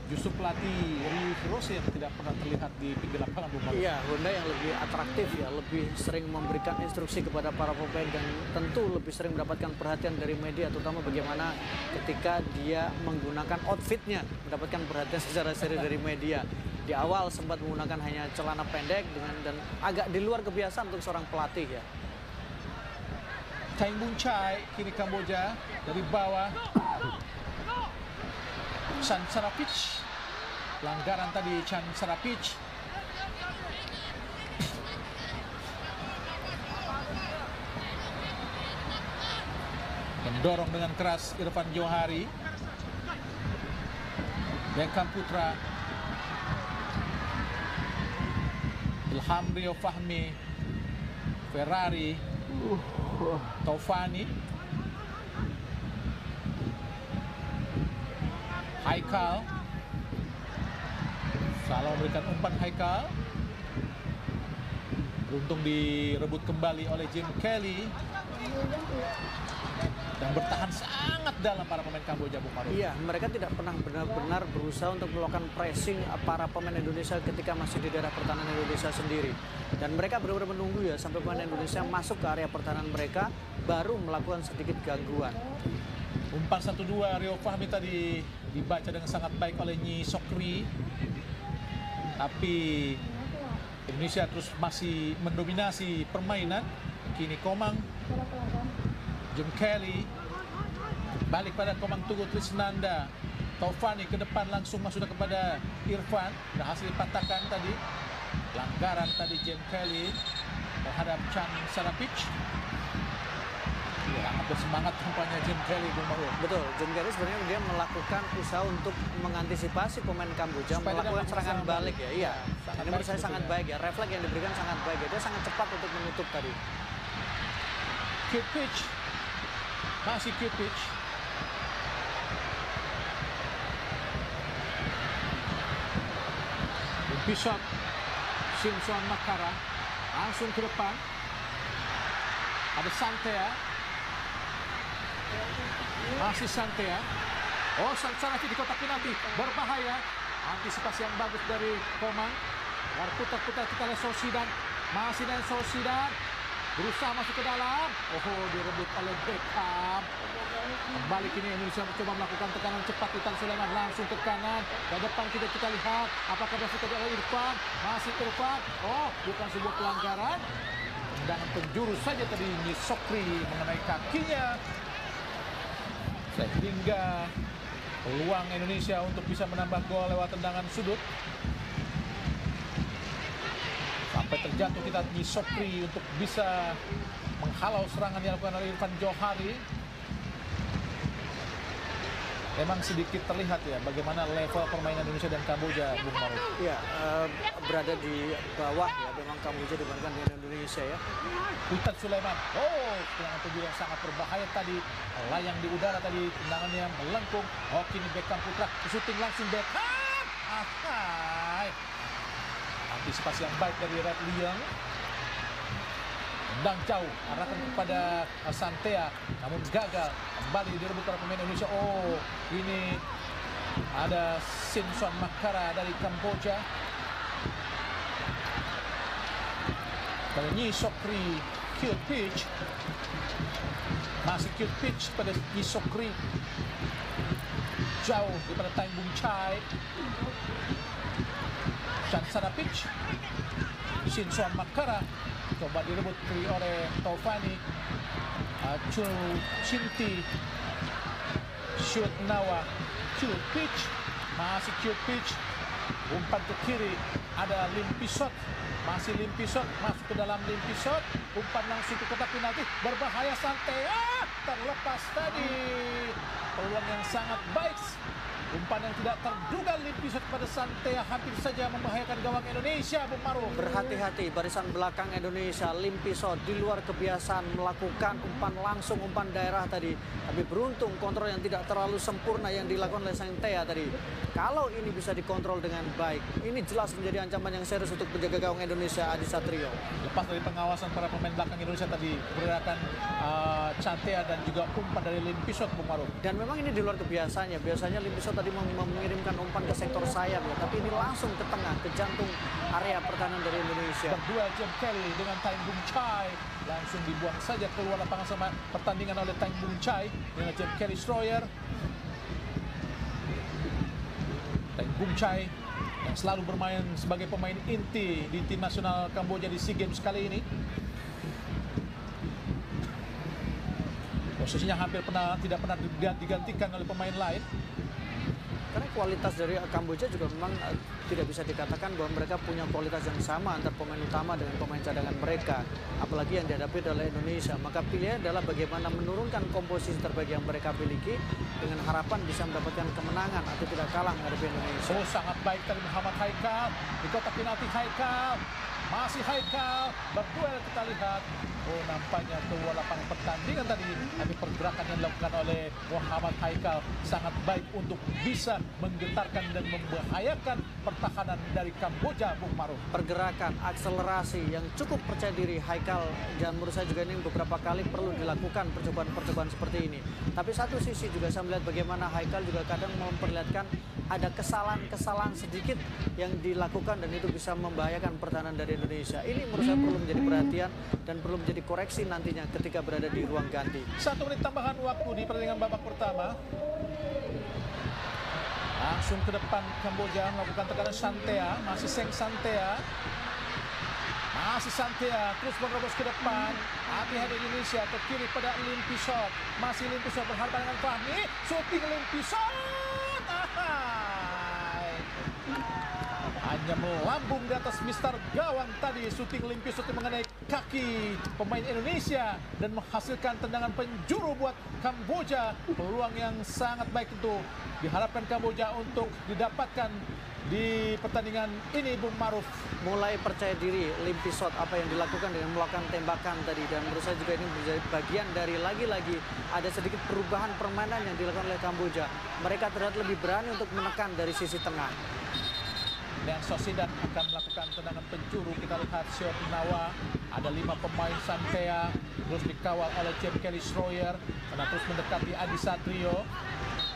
Justru pelatih Ryu Hirose yang tidak pernah terlihat di pinggir lapangan. Iya, Honda yang lebih atraktif ya, lebih sering memberikan instruksi kepada para pemain dan tentu lebih sering mendapatkan perhatian dari media, terutama bagaimana ketika dia menggunakan outfitnya, mendapatkan perhatian secara serius dari media. Di awal sempat menggunakan hanya celana pendek dan agak di luar kebiasaan untuk seorang pelatih ya. Chai Bun Chai, kiri Kamboja dari bawah. Chan Sarapic, pelanggaran tadi Chan Sarapic. Mendorong dengan keras Irfan Johari. Beckham Putra, Ilham Rio Fahmi, Ferrari, Taufani, Haikal. Salah memberikan umpan Haikal. Beruntung direbut kembali oleh Jim Kelly. Dan bertahan sangat dalam para pemain Kamboja, Bung Maruf. Iya, mereka tidak pernah benar-benar berusaha untuk melakukan pressing para pemain Indonesia ketika masih di daerah pertahanan Indonesia sendiri. Dan mereka benar-benar menunggu ya sampai pemain Indonesia masuk ke area pertahanan mereka, baru melakukan sedikit gangguan. Umpan 1-2 Rio Fahmi tadi dibaca dengan sangat baik oleh Nyi Sokri. Tapi Indonesia terus masih mendominasi permainan. Kini Komang, Jim Kelly, balik pada Komang Tugu Trisnanda. Taufani ke depan langsung masuk kepada Irfan. Berhasil dipatahkan tadi. Pelanggaran tadi Jim Kelly terhadap Chan Sarapic. Sangat bersemangat tampaknya Jim Kelly, Bung Maruf. Betul, Jim Kelly sebenarnya dia melakukan usaha untuk mengantisipasi pemain Kamboja melakukan serangan balik ya. Iya, ini menurut saya sangat baik ya. Refleks yang diberikan sangat baik ya. Dia sangat cepat untuk menutup tadi. Kirt Pitch, masih Kirt Pitch. Limpisot, Simpson Makara langsung ke depan. Ada Santea. Masih Santea. Oh, Santi di kotak penalti. Berbahaya. Antisipasi yang bagus dari Komang. Putar-putar kita lihat Sosidan. Masih dan Sosidan. Berusaha masuk ke dalam. Oh, direbut oleh Beckham. Kembali kini Indonesia mencoba melakukan tekanan cepat. Witan Sulaiman langsung ke kanan. Ke depan kita lihat. Apakah berhasil oleh Irfan? Masih Irfan. Oh, bukan sebuah pelanggaran. Tendangan penjuru saja tadi Nyi Sokri mengenai kakinya. Sehingga peluang Indonesia untuk bisa menambah gol lewat tendangan sudut. Sampai terjatuh kita Nyi Sokri untuk bisa menghalau serangan yang dilakukan oleh Irfan Johari. Memang sedikit terlihat ya bagaimana level permainan Indonesia dan Kamboja, Bung Maruf. Iya, berada di bawah ya memang Kamboja dibandingkan dengan Indonesia ya. Witan Sulaiman, oh tendangan penjuru yang sangat berbahaya tadi, layang di udara tadi, tendangannya melengkung. Oh kini Beckham Putra, shooting langsung Beckham. Ahai. Antisipasi yang baik dari Red Liang. Tendang jauh, arahkan kepada Santea, namun gagal. Kembali direbut oleh pemain Indonesia. Oh, ini ada Simpson Makara dari Kamboja. Pada Nyi Sokri, cute pitch. Masih cute pitch pada Nyi Sokri. Jauh daripada Tang Bung Chai. Chansara pitch. Simpson Makara coba direbut oleh Taufani. Chu Cinti. Shoot Nawa. Cute pitch. Masih cute pitch. Umpan ke kiri. Ada Limpisot. Masih Limpisot. Masuk ke dalam Limpisot. Umpan langsung ke kotak penalti. Berbahaya Santea. Terlepas tadi. Peluang yang sangat baik. Umpan yang tidak terduga Limpisot pada Santea hampir saja membahayakan gawang Indonesia, Bung Maruf. Berhati-hati barisan belakang Indonesia. Limpisot di luar kebiasaan melakukan umpan langsung, umpan daerah tadi. Tapi beruntung kontrol yang tidak terlalu sempurna yang dilakukan oleh Santea tadi. Kalau ini bisa dikontrol dengan baik, ini jelas menjadi ancaman yang serius untuk penjaga gawang Indonesia, Adi Satrio. Lepas dari pengawasan para pemain belakang Indonesia tadi, pergerakan Santea dan juga umpan dari Limpisot, Bung Maruf. Dan memang ini di luar kebiasaannya. Biasanya Limpisot tadi mengirimkan umpan ke sektor sayap ya, tapi ini langsung ke tengah, ke jantung area pertahanan dari Indonesia. Berdua Jem Kelly dengan Tang Bung Chai langsung dibuang saja keluar lapangan sama pertandingan oleh Tang Bung Chai dengan Jem Kelly Stroyer. Tang Bung Chai yang selalu bermain sebagai pemain inti di tim nasional Kamboja di SEA Games kali ini. Posisinya hampir tidak pernah digantikan oleh pemain lain. Karena kualitas dari Kamboja juga memang tidak bisa dikatakan bahwa mereka punya kualitas yang sama antar pemain utama dengan pemain cadangan mereka. Apalagi yang dihadapi oleh Indonesia. Maka pilihan adalah bagaimana menurunkan komposisi terbaik yang mereka miliki dengan harapan bisa mendapatkan kemenangan atau tidak kalah menghadapi Indonesia. Oh, sangat baik dari Muhammad Haikal. Di kotak penalti Haikal. Masih Haikal. Berduel kita lihat. Oh, nampaknya keluar lapangan pertandingan tadi. Tapi pergerakan yang dilakukan oleh Muhammad Haikal sangat baik untuk bisa menggetarkan dan membahayakan pertahanan dari Kamboja, Bung Maruf. Pergerakan, akselerasi yang cukup percaya diri Haikal. Dan menurut saya juga ini beberapa kali perlu dilakukan percobaan-percobaan seperti ini. Tapi satu sisi juga saya melihat bagaimana Haikal juga kadang memperlihatkan ada kesalahan-kesalahan sedikit yang dilakukan dan itu bisa membahayakan pertahanan dari Indonesia. Ini menurut saya perlu menjadi perhatian dan perlu menjadi koreksi nantinya ketika berada di ruang ganti. 1 menit tambahan waktu di pertandingan babak pertama. Langsung ke depan Kamboja melakukan tekanan Santea. Masih Seng Santea. Masih Santea terus menerobos ke depan. Hati-hati Indonesia ke kiri pada Limpisot. Masih Limpisot berhadapan dengan Fahmi. Shooting Limpisot. Hanya melambung di atas mistar gawang tadi. Shooting Limpisot yang mengenai kaki pemain Indonesia dan menghasilkan tendangan penjuru buat Kamboja. Peluang yang sangat baik itu diharapkan Kamboja untuk didapatkan di pertandingan ini, Bung Maruf. Mulai percaya diri Limpisot apa yang dilakukan dengan melakukan tembakan tadi. Dan menurut saya juga ini menjadi bagian dari lagi-lagi ada sedikit perubahan permainan yang dilakukan oleh Kamboja. Mereka terlihat lebih berani untuk menekan dari sisi tengah. Dan Sociedad akan melakukan tendangan penjuru. Kita lihat Shot Nawa. Ada 5 pemain Santea. Terus dikawal oleh Jem Kelly Stroyer. Karena terus mendekati Adi Satrio.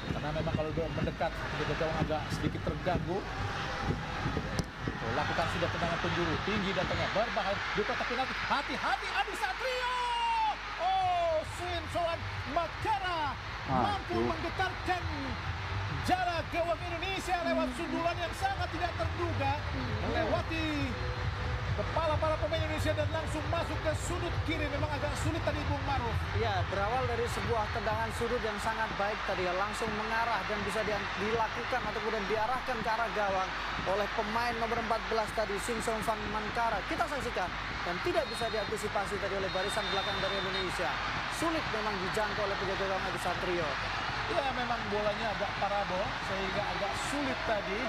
Karena memang kalau mendekat menjaga gawang agak sedikit terganggu. Lakukan sudah tendangan penjuru. Tinggi datangnya. Berbahaya. Di kotak penalti. Hati-hati Adi Satrio. Oh, Simpson Makara. Mampu menggetarkan jarak gawang Indonesia lewat sundulan yang sangat tidak terduga. Melewati kepala para pemain Indonesia dan langsung masuk ke sudut kiri. Memang agak sulit tadi, Bung Maruf. Ya, berawal dari sebuah tendangan sudut yang sangat baik tadi ya. Langsung mengarah dan bisa dilakukan atau kemudian diarahkan ke arah gawang oleh pemain nomor 14 tadi, Simpson Van Mankara. Kita saksikan dan tidak bisa diantisipasi tadi oleh barisan belakang dari Indonesia. Sulit memang dijangkau oleh penjaga gawang Adi Satrio. Ya, memang bolanya agak parabol sehingga agak sulit tadi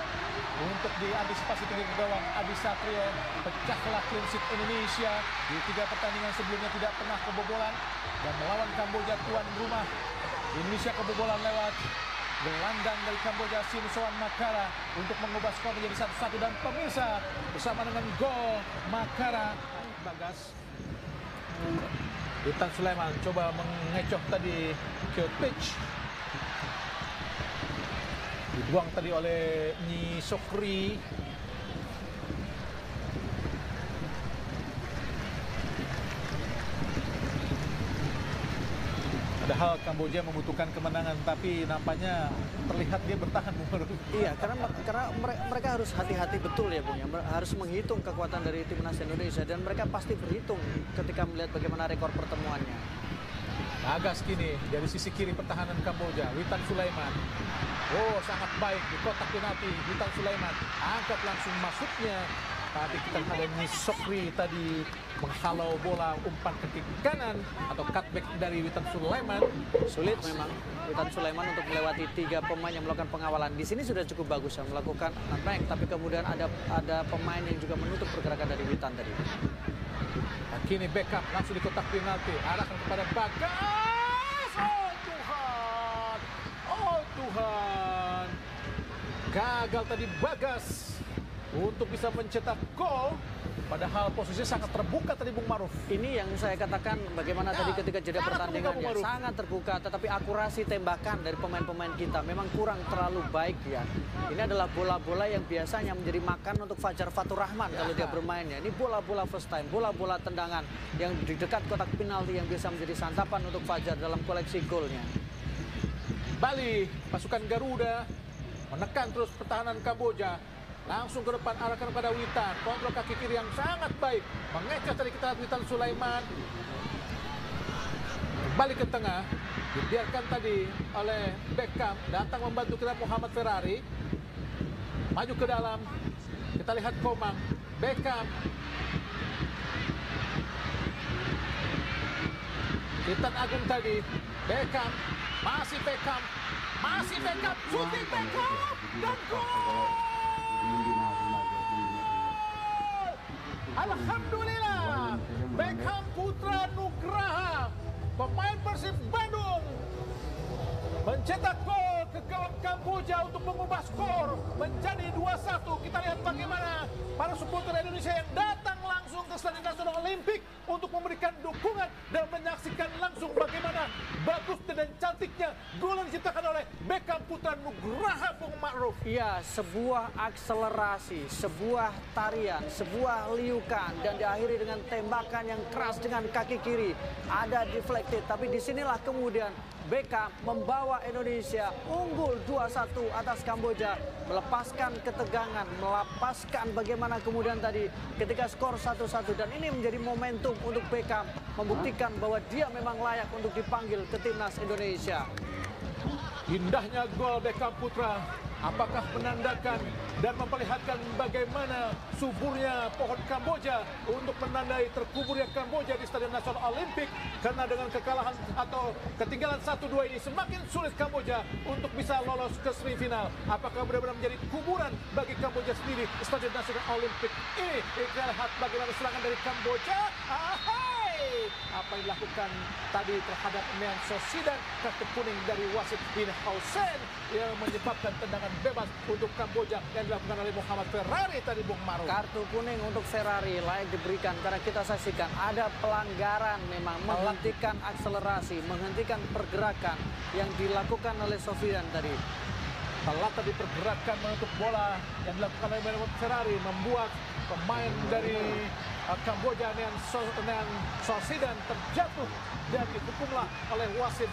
untuk diantisipasi tinggi gawang Adi Satrio. Pecahlah clean sheet Indonesia di 3 pertandingan sebelumnya tidak pernah kebobolan dan melawan Kamboja tuan rumah. Indonesia kebobolan lewat gelandang dari Kamboja Simpson Makara untuk mengubah skor menjadi 1-1 dan pemirsa bersama dengan gol Makara. Bagas Witan Sulaiman coba mengecoh tadi ke pitch. Dibuang tadi oleh Nyi Sokri. Padahal Kamboja membutuhkan kemenangan, tapi nampaknya terlihat dia bertahan. Iya, karena mereka harus hati-hati betul ya Bung ya, harus menghitung kekuatan dari timnas Indonesia dan mereka pasti berhitung ketika melihat bagaimana rekor pertemuannya. Bagas kini dari sisi kiri pertahanan Kamboja, Witan Sulaiman. Oh, sangat baik di kotak penalti. Witan Sulaiman angkat langsung masuknya. Tapi kita ada Nyi Sokri tadi menghalau bola umpan ke kiri kanan atau cutback dari Witan Sulaiman. Sulit memang Witan Sulaiman untuk melewati 3 pemain yang melakukan pengawalan. Di sini sudah cukup bagus ya melakukan nutmeg, tapi kemudian ada pemain yang juga menutup pergerakan dari Witan tadi. Nah, kini backup langsung di kotak penalti, arahkan kepada Bagas. Oh Tuhan, oh Tuhan, gagal tadi Bagas untuk bisa mencetak gol. Padahal posisinya sangat terbuka tadi Bung Maruf. Ini yang saya katakan bagaimana tadi ketika jeda pertandingan ya, sangat terbuka, tetapi akurasi tembakan dari pemain-pemain kita memang kurang terlalu baik ya. Ini adalah bola-bola yang biasanya menjadi makan untuk Fajar Fatur Rahman kalau dia bermainnya. Ini bola-bola first time, bola-bola tendangan yang di dekat kotak penalti yang bisa menjadi santapan untuk Fajar dalam koleksi golnya. Bali, pasukan Garuda menekan terus pertahanan Kamboja. Langsung ke depan arahkan kepada Witan. Kontrol kaki kiri yang sangat baik. Mengecoh tadi kita lihat Witan Sulaiman. Balik ke tengah. Dibiarkan tadi oleh Beckham. Datang membantu kita Muhammad Ferrari. Maju ke dalam. Kita lihat Komang. Beckham. Witan Agung tadi. Beckham. Masih Beckham. Masih Beckham. Shooting Beckham. Dan gol. Alhamdulillah, Beckham Putra Nugraha, pemain Persib Bandung, mencetak gol ke gawang Kamboja untuk mengubah skor menjadi 2-1. Kita lihat bagaimana para supporter Indonesia yang datang langsung ke Stadion Nasional Olimpik untuk memberikan dukungan dan menyaksikan langsung bagaimana bagus dan cantiknya gol yang diciptakan oleh Beckham Putra Nugraha Bung Ma'ruf. Iya, sebuah akselerasi, sebuah tarian, sebuah liukan dan diakhiri dengan tembakan yang keras dengan kaki kiri. Ada deflected, tapi disinilah kemudian Beckham membawa Indonesia unggul 2-1 atas Kamboja, melepaskan ketegangan, melepaskan bagaimana kemudian tadi ketika skor 1-1, dan ini menjadi momentum untuk Beckham membuktikan bahwa dia memang layak untuk dipanggil ke timnas Indonesia. Indahnya gol Beckham Putra, apakah menandakan dan memperlihatkan bagaimana suburnya pohon Kamboja untuk menandai terkuburnya Kamboja di Stadion Nasional Olimpik, karena dengan kekalahan atau ketinggalan 1-2 ini semakin sulit Kamboja untuk bisa lolos ke semifinal. Apakah benar-benar menjadi kuburan bagi Kamboja sendiri di Stadion Nasional Olimpik ini? Kita lihat bagaimana serangan dari Kamboja. Apa yang dilakukan tadi terhadap Nean Sosidan, kartu kuning dari wasit Bin Hausen yang menyebabkan tendangan bebas untuk Kamboja yang dilakukan oleh Muhammad Ferrari tadi Bung Maru. Kartu kuning untuk Ferrari layak diberikan karena kita saksikan ada pelanggaran, memang menghentikan akselerasi, menghentikan pergerakan yang dilakukan oleh Sofyan tadi. Telah tadi pergerakan menutup bola yang dilakukan oleh Muhammad Ferrari membuat pemain dari Kamboja Nean Sosidan terjatuh dan dihukumlah oleh wasit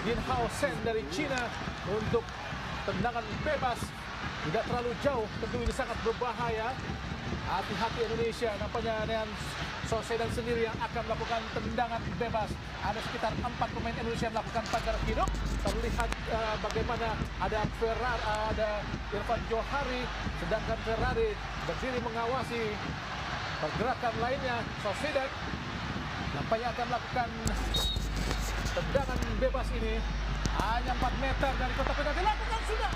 Bin Hausen dari Cina untuk tendangan bebas. Tidak terlalu jauh, tentu ini sangat berbahaya. Hati-hati Indonesia, nampaknya Nean Sosidan sendiri yang akan melakukan tendangan bebas. Ada sekitar 4 pemain Indonesia yang melakukan pagar hidup. Terlihat bagaimana ada Ferrari, ada Irfan Johari, sedangkan Ferrari berdiri mengawasi pergerakan lainnya. Sosidan nampaknya akan melakukan tendangan bebas ini. Hanya 4 meter dari kotak penalti, dilakukan sudah.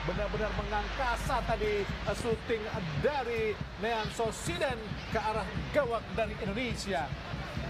Benar-benar mengangkasa tadi shooting dari Nean Sosidan ke arah gawang dari Indonesia.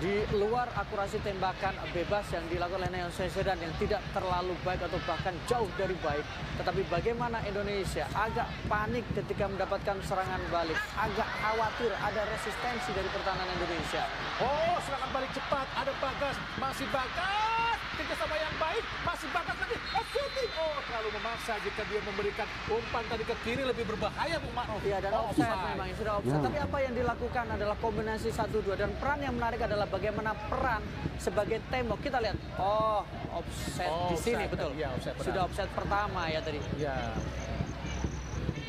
Di luar akurasi tembakan bebas yang dilakukan oleh Neon Sedan yang tidak terlalu baik atau bahkan jauh dari baik. Tetapi bagaimana Indonesia agak panik ketika mendapatkan serangan balik. Agak khawatir ada resistensi dari pertahanan Indonesia. Oh, serangan balik cepat. Ada Bagas. Masih Bagas. Kerjasama yang baik. Masih Bagas lagi. Shooting. Oh, terlalu memaksa jika dia memberikan umpan tadi ke kiri lebih berbahaya, Bung Ma'ruf. Iya, dan offside memang sudah offside. Tapi apa yang dilakukan adalah kombinasi 1-2. Dan peran yang menarik adalah bagaimana peran sebagai tembok. Kita lihat. Oh, offside di sini, betul. Ya, offside sudah offside pertama ya tadi. Ya.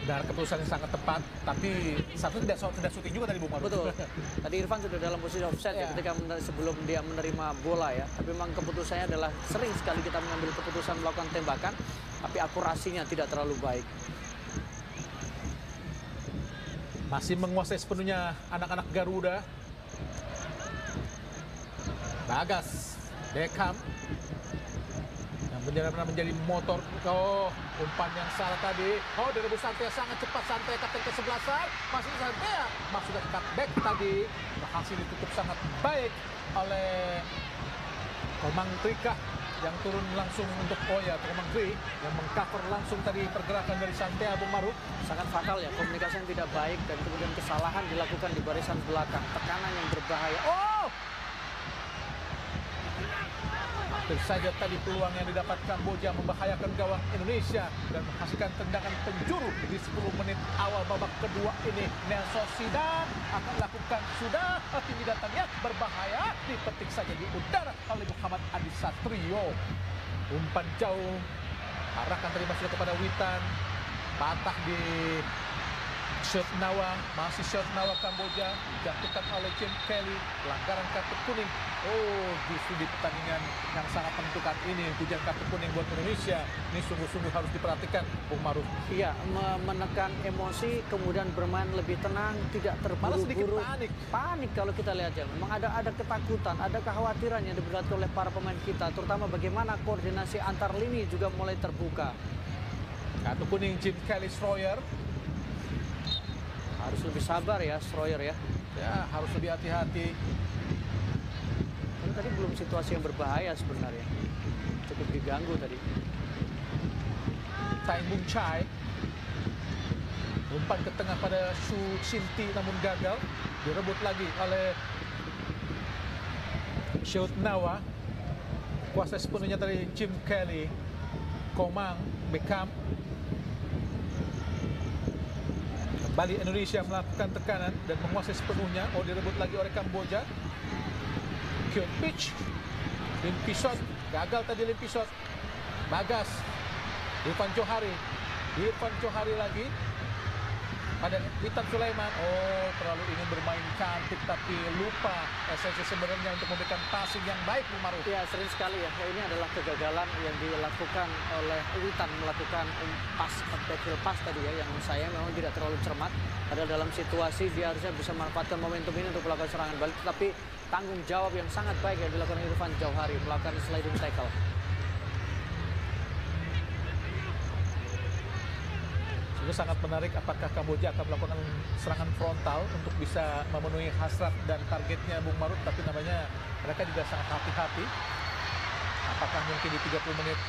Benar, keputusan yang sangat tepat, tapi satu tidak syuting juga tadi Bung Ma'ruf. Betul. Tadi Irfan sudah dalam posisi offside ya ketika sebelum dia menerima bola ya. Tapi memang keputusannya adalah sering sekali kita mengambil keputusan melakukan tembakan, tapi akurasinya tidak terlalu baik. Masih menguasai sepenuhnya anak-anak Garuda. Bagas, Beckham. Benar-benar menjadi motor. Oh, umpan yang salah tadi. Oh, direbus Santai sangat cepat. Santai kapten ke-11. Masih Santai. Masuk ke cutback tadi. Berhasil ditutup sangat baik oleh Komang Trika yang turun langsung untuk Komang Tri yang mengcover langsung tadi pergerakan dari Santai, Bung Ma'ruf. Sangat fatal ya, komunikasi yang tidak baik dan kemudian kesalahan dilakukan di barisan belakang. Tekanan yang berbahaya. Oh! Hampir saja tadi peluang yang didapat Kamboja membahayakan gawang Indonesia dan menghasilkan tendangan penjuru di 10 menit awal babak kedua ini. Nelson Sidang akan lakukan sudah tinggi datangnya berbahaya, dipetik saja di udara oleh Muhammad Adi Satrio. Umpan jauh, arahkan tadi masih kepada Witan, patah di shot Nawa, masih shot Nawa Kamboja, dijatuhkan oleh Jim Kelly, pelanggaran kartu kuning. Oh, justru di pertandingan yang sangat menentukan ini, hujan kartu kuning buat Indonesia. Ini sungguh-sungguh harus diperhatikan, Bung Ma'ruf. Iya, menekan emosi, kemudian bermain lebih tenang, tidak terburu-buru. Panik kalau kita lihat ya. Memang ada ketakutan, ada kekhawatiran yang diperlihatkan oleh para pemain kita, terutama bagaimana koordinasi antar lini juga mulai terbuka. Kartu kuning Jim Kelly Stroyer. Harus lebih sabar ya, Stroyer ya. Ya, harus lebih hati-hati. Ini tadi belum situasi yang berbahaya sebenarnya. Cukup diganggu tadi. Tai Bung Chai. Umpan ke tengah pada Shu Shinti namun gagal. Direbut lagi oleh Shot Nawa. Kuasa sepenuhnya dari Jim Kelly. Komang, Beckham. Kembali Indonesia melakukan tekanan dan menguasai sepenuhnya. Oh, direbut lagi oleh Kamboja. Kyot pitch. Limpisot. Gagal tadi Limpisot. Bagas. Irfan Johari lagi. Pada Witan Sulaiman. Oh, terlalu ingin bermain cantik tapi lupa esensi sebenarnya untuk memberikan passing yang baik, Bung Ma'ruf. Ya, sering sekali ya. Ini adalah kegagalan yang dilakukan oleh Witan melakukan backfield pass tadi ya, yang saya memang tidak terlalu cermat. Padahal dalam situasi dia harusnya bisa memanfaatkan momentum ini untuk melakukan serangan balik. Tapi tanggung jawab yang sangat baik yang dilakukan Irfan Johari melakukan sliding tackle. Itu sangat menarik apakah Kamboja akan melakukan serangan frontal untuk bisa memenuhi hasrat dan targetnya Bung Ma'ruf, tapi namanya mereka juga sangat hati-hati. Apakah mungkin di 30 menit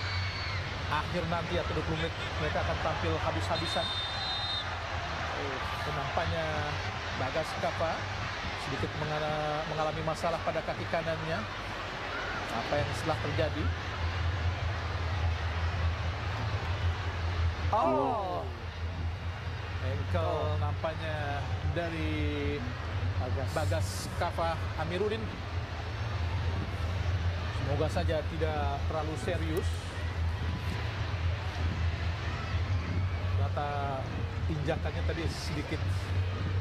akhir nanti atau 20 menit mereka akan tampil habis-habisan. Nampaknya Bagas Kapa sedikit mengalami masalah pada kaki kanannya. Apa yang setelah terjadi? Oh, Engkel nampaknya dari Bagas Kapa Amiruddin. Semoga saja tidak terlalu serius. Ternyata injakannya tadi sedikit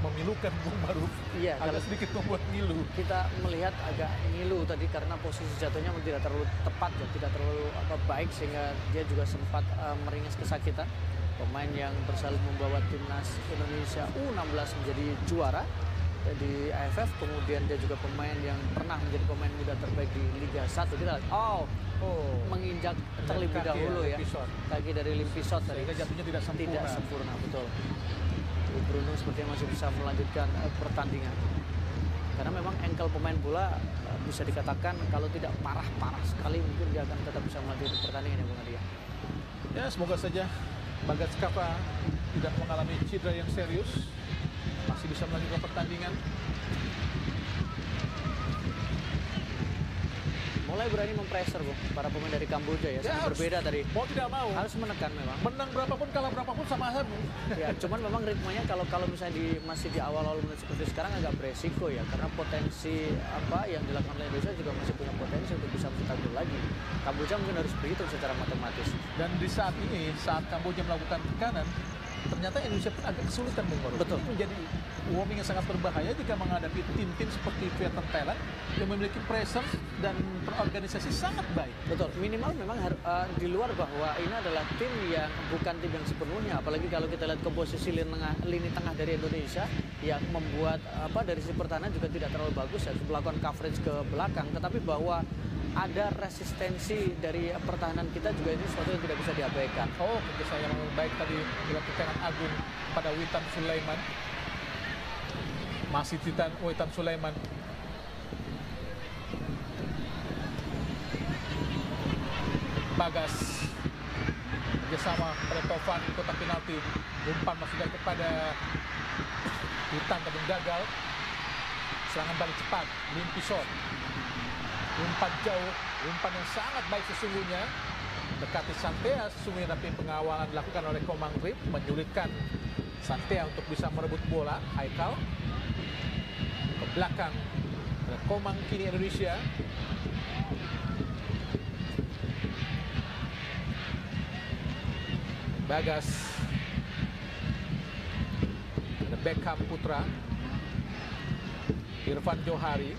memilukan Bung Ma'ruf. Iya, agak sedikit membuat ngilu. Kita melihat agak ngilu tadi karena posisi jatuhnya tidak terlalu tepat ya, tidak terlalu baik sehingga dia juga sempat meringis kesakitan. Pemain yang bersalin membawa timnas Indonesia U16 menjadi juara di AFF, kemudian dia juga pemain yang pernah menjadi pemain muda terbaik di Liga 1. Kita lihat, menginjak terlebih dahulu ya, kaki dari Limpisot tadi. Sehingga jatuhnya tidak sempurna. Tidak sempurna, betul. Beruntung sepertinya masih bisa melanjutkan pertandingan. Karena memang engkel pemain bola bisa dikatakan kalau tidak parah-parah sekali mungkin dia akan tetap bisa melanjutkan pertandingan ya Bung Adi. Ya, semoga saja Bagas Kava tidak mengalami cedera yang serius, masih bisa melanjutkan pertandingan. Mulai berani mempressure Bung, para pemain dari Kamboja ya, sangat berbeda tadi. Mau tidak mau. Harus menekan memang. Menang berapapun, kalah berapapun sama aja, Bung. Ya, cuman memang ritmenya kalau misalnya masih di awal-awal menit seperti sekarang agak beresiko ya, karena potensi apa yang dilakukan oleh Indonesia juga masih punya potensi untuk bisa mencetak gol lagi. Kamboja mungkin harus berhitung secara matematis. Dan di saat ini, saat Kamboja melakukan tekanan, ternyata Indonesia pun agak kesulitan, Bung Goro. Betul. Ini menjadi warning yang sangat berbahaya jika menghadapi tim-tim seperti Vietnam, Thailand yang memiliki pressure dan organisasi sangat baik. Betul, minimal memang di luar bahwa ini adalah tim yang bukan tim yang sepenuhnya, apalagi kalau kita lihat komposisi lini tengah dari Indonesia yang membuat dari sisi pertahanan juga tidak terlalu bagus ya, melakukan coverage ke belakang, tetapi bahwa ada resistensi dari pertahanan kita juga ini sesuatu yang tidak bisa diabaikan. Oh, kerjasama yang baik tadi dilakukan Agung pada Witan Sulaiman. Masih Witan Sulaiman. Bagas kerjasama pada Tovan di kotak penalti. Umpan masih dari kepada Witan tapi gagal. Serangan balik cepat, Limpi shot. Umpan jauh, umpan yang sangat baik sesungguhnya. Dekati Santea sesungguhnya, tapi pengawalan dilakukan oleh Komang Rip menyulitkan Santea untuk bisa merebut bola. Haikal ke belakang. Ada Komang kini Indonesia. Bagas. Ada Beckham Putra. Irfan Johari.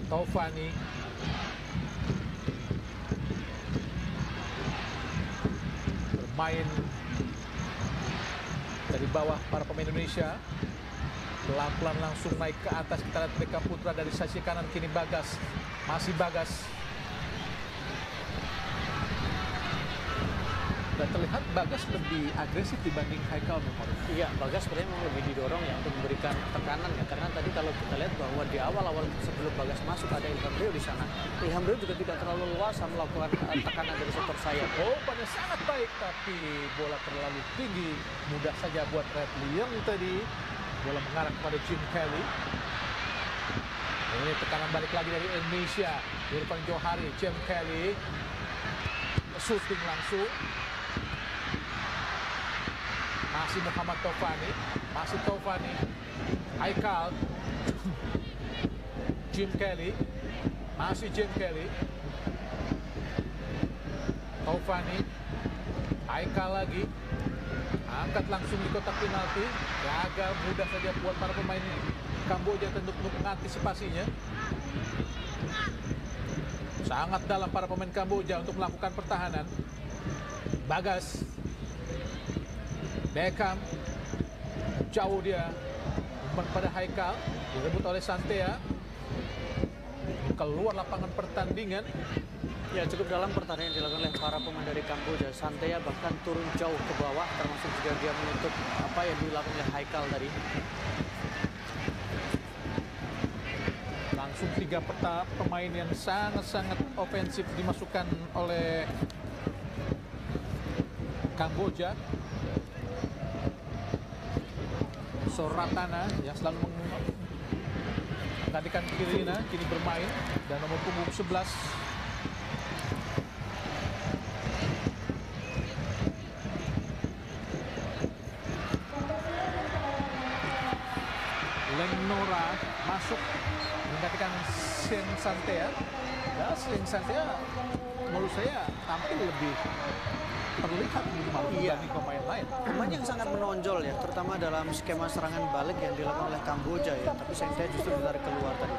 Taufani. Bermain dari bawah para pemain Indonesia. Pelan-pelan langsung naik ke atas. Kita lihat Beckham Putra dari sisi kanan, kini Bagas. Masih Bagas. Dan terlihat Bagas lebih agresif dibanding Haikal. Iya, Bagas sebenarnya memang lebih didorong ya untuk memberikan tekanan ya, karena tadi kalau kita lihat bahwa di awal-awal sebelum Bagas masuk ada Ilham Rio di sana. Ilham Rio juga tidak terlalu luasa melakukan tekanan dari sektor sayap. Umpannya sangat baik, tapi bola terlalu tinggi. Mudah saja buat Red Liang tadi. Bola mengarah kepada Jim Kelly. Ini tekanan balik lagi dari Indonesia. Irfan Johari, Jim Kelly. Shooting langsung. Masih Muhammad Taufani. Masih Taufani. Haikal. Jim Kelly. Masih Jim Kelly. Taufani. Haikal lagi. Angkat langsung di kotak penalti. Gagal, mudah saja buat para pemain Kamboja untuk mengantisipasinya. Sangat dalam para pemain Kamboja untuk melakukan pertahanan. Bagas. Beckham. Jauh dia. Umpan pada Haikal. Direbut oleh Santea. Keluar lapangan pertandingan. Ya, cukup dalam pertandingan yang dilakukan oleh para pemain dari Kamboja. Santea bahkan turun jauh ke bawah, termasuk juga dia menutup apa yang dilakukan oleh Haikal tadi. Langsung 3 pemain yang sangat-sangat ofensif dimasukkan oleh Kamboja. Soratana yang selalu menggantikan Kirina kini bermain, dan nomor punggung 11 Lenora masuk menggantikan Sen Santea. Ya, Sen Santea menurut saya tampil lebih terlihat dibanding pemain lain. Pemain yang sangat menonjol ya, terutama dalam skema serangan balik yang dilakukan oleh Kamboja ya. Tapi Santea justru ditarik keluar tadi.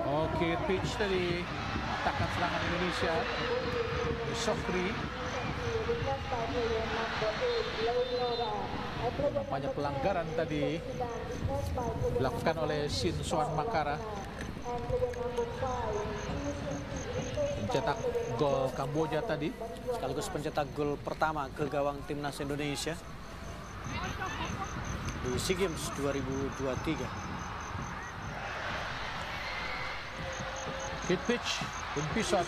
Oke, pitch tadi matakan serangan Indonesia. Sokri. Banyak pelanggaran tadi dilakukan oleh Sin Soan Makara. Pencetak gol Kamboja tadi, Sekaligus pencetak gol pertama ke gawang timnas Indonesia di SEA Games 2023. Hit pitch, Limpisot.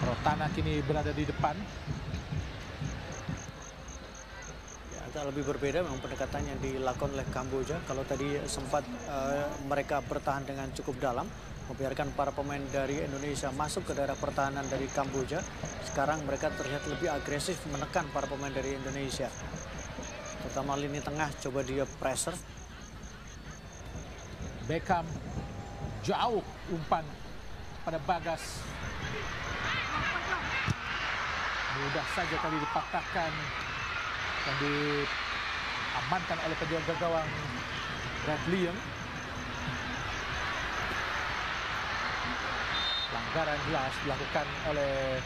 Rotana kini berada di depan. Ya, agak lebih berbeda memang pendekatan yang dilakukan oleh Kamboja. Kalau tadi sempat mereka bertahan dengan cukup dalam, membiarkan para pemain dari Indonesia masuk ke daerah pertahanan dari Kamboja. Sekarang mereka terlihat lebih agresif menekan para pemain dari Indonesia. Terutama lini tengah, coba dia pressure. Beckham jauh umpan pada Bagas. Mudah saja tadi dipatahkan dan diamankan oleh penjaga gawang Bradley. Pelanggaran jelas dilakukan oleh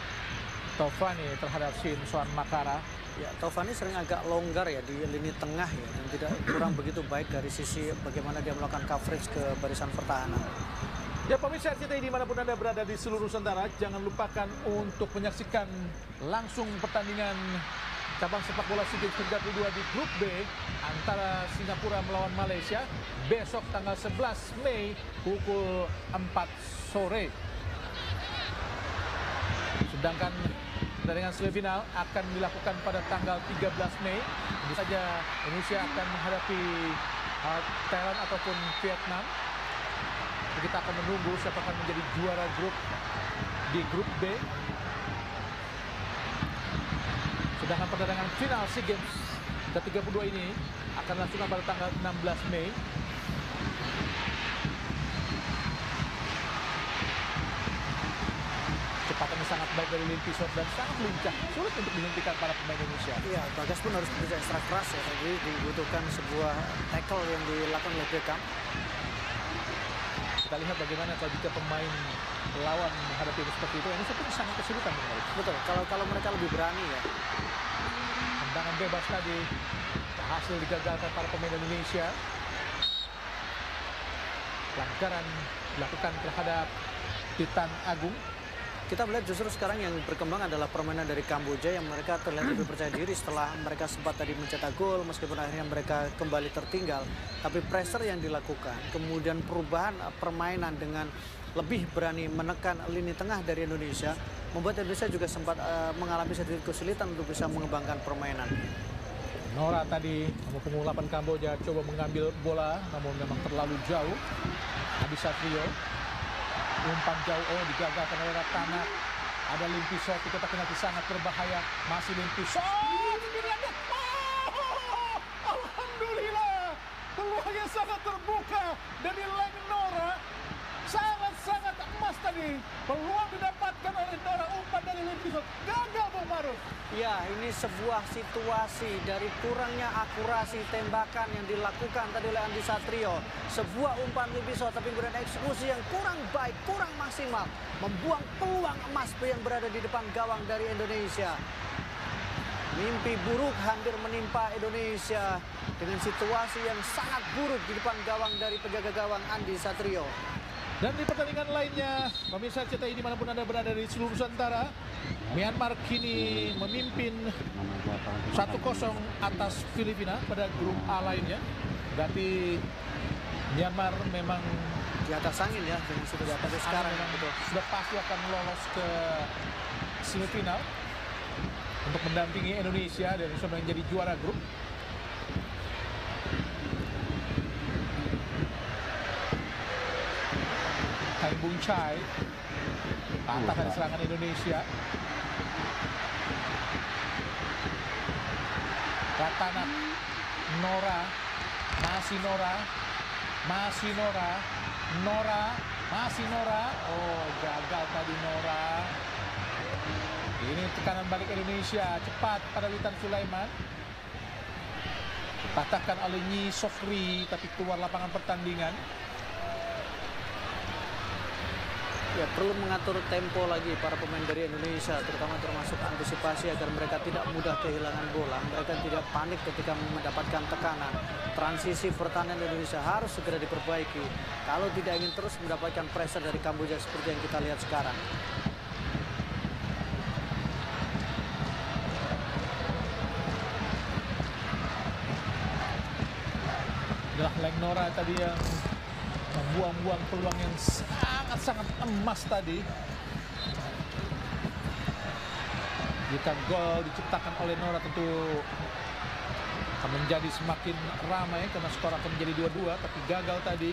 Taufani terhadap Shin Suan Makara. Ya, Taufani sering agak longgar ya di lini tengah ya, dan tidak kurang begitu baik dari sisi bagaimana dia melakukan coverage ke barisan pertahanan. Ya, pemirsa RCTI dimanapun Anda berada di seluruh Nusantara, jangan lupakan untuk menyaksikan langsung pertandingan cabang sepak bola SEA Games 32 di grup B antara Singapura melawan Malaysia besok tanggal 11 Mei pukul 4 sore. Sedangkan pertandingan semifinal akan dilakukan pada tanggal 13 Mei. Tentu saja Indonesia akan menghadapi Thailand ataupun Vietnam. Kita akan menunggu siapa akan menjadi juara grup di grup B. Sedangkan pertandingan final SEA Games ke-32 ini akan dilangsungkan pada tanggal 16 Mei. Kecepatannya sangat baik dari Limpisot dan sangat lincah, sulit untuk dihentikan para pemain Indonesia. Iya, Bagas pun harus bekerja ekstra keras ya. Tadi dibutuhkan sebuah tackle yang dilakukan oleh Beckham. Kita lihat bagaimana kalau jika pemain lawan menghadapi seperti itu, ini seperti sangat kesulitan menurut. Betul, kalau mereka lebih berani ya. Tendangan bebas tadi berhasil digagalkan para pemain Indonesia. Pelanggaran dilakukan terhadap Titan Agung. Kita melihat justru sekarang yang berkembang adalah permainan dari Kamboja yang mereka terlihat lebih percaya diri setelah mereka sempat tadi mencetak gol meskipun akhirnya mereka kembali tertinggal. Tapi pressure yang dilakukan, kemudian perubahan permainan dengan lebih berani menekan lini tengah dari Indonesia membuat Indonesia juga sempat mengalami sedikit kesulitan untuk bisa mengembangkan permainan. Nora tadi nomor punggung 8 Kamboja coba mengambil bola namun memang terlalu jauh. Adi Satrio umpan jauh digagalkan oleh Ratana. Ada Limpisot, itu kotak penalti sangat berbahaya. Masih Limpisot. Alhamdulillah, peluangnya sangat terbuka dari Leng Nora. Sangat-sangat emas tadi. Peluang didapatkan oleh Nora, umpan dari Limpisot. Gagal, Bung Maruf. Ya, ini sebuah situasi dari kurangnya akurasi tembakan yang dilakukan tadi oleh Andi Satrio. Sebuah umpan Limpisot tapi kemudian eksekusi yang kurang baik, kurang maksimal. Membuang peluang emas yang berada di depan gawang dari Indonesia. Mimpi buruk hampir menimpa Indonesia dengan situasi yang sangat buruk di depan gawang dari penjaga gawang Andi Satrio. Dan di pertandingan lainnya, pemirsa RCTI dimanapun Anda berada di seluruh Nusantara, Myanmar kini memimpin 1-0 atas Filipina pada grup A lainnya. Berarti Myanmar memang Di atas angin ya, dengan situasi sekarang memang betul. Sudah pasti akan lolos ke semifinal untuk mendampingi Indonesia dan bisa menjadi juara grup. Kai Bung Chai patahkan serangan Indonesia. Ratana, Nora, masih Nora, masih Nora, Nora, masih Nora. Oh, gagal tadi Nora. Ini tekanan balik Indonesia cepat pada Witan Sulaiman. Patahkan oleh Nyi Sofri tapi keluar lapangan pertandingan. Ya, perlu mengatur tempo lagi para pemain dari Indonesia, terutama termasuk antisipasi agar mereka tidak mudah kehilangan bola. Mereka tidak panik ketika mendapatkan tekanan. Transisi pertahanan Indonesia harus segera diperbaiki kalau tidak ingin terus mendapatkan pressure dari Kamboja seperti yang kita lihat sekarang. Itulah Lengnora tadi yang membuang-buang peluang yang sangat-sangat emas tadi. Jika gol diciptakan oleh Nora tentu akan menjadi semakin ramai karena skor akan menjadi 2-2, tapi gagal tadi.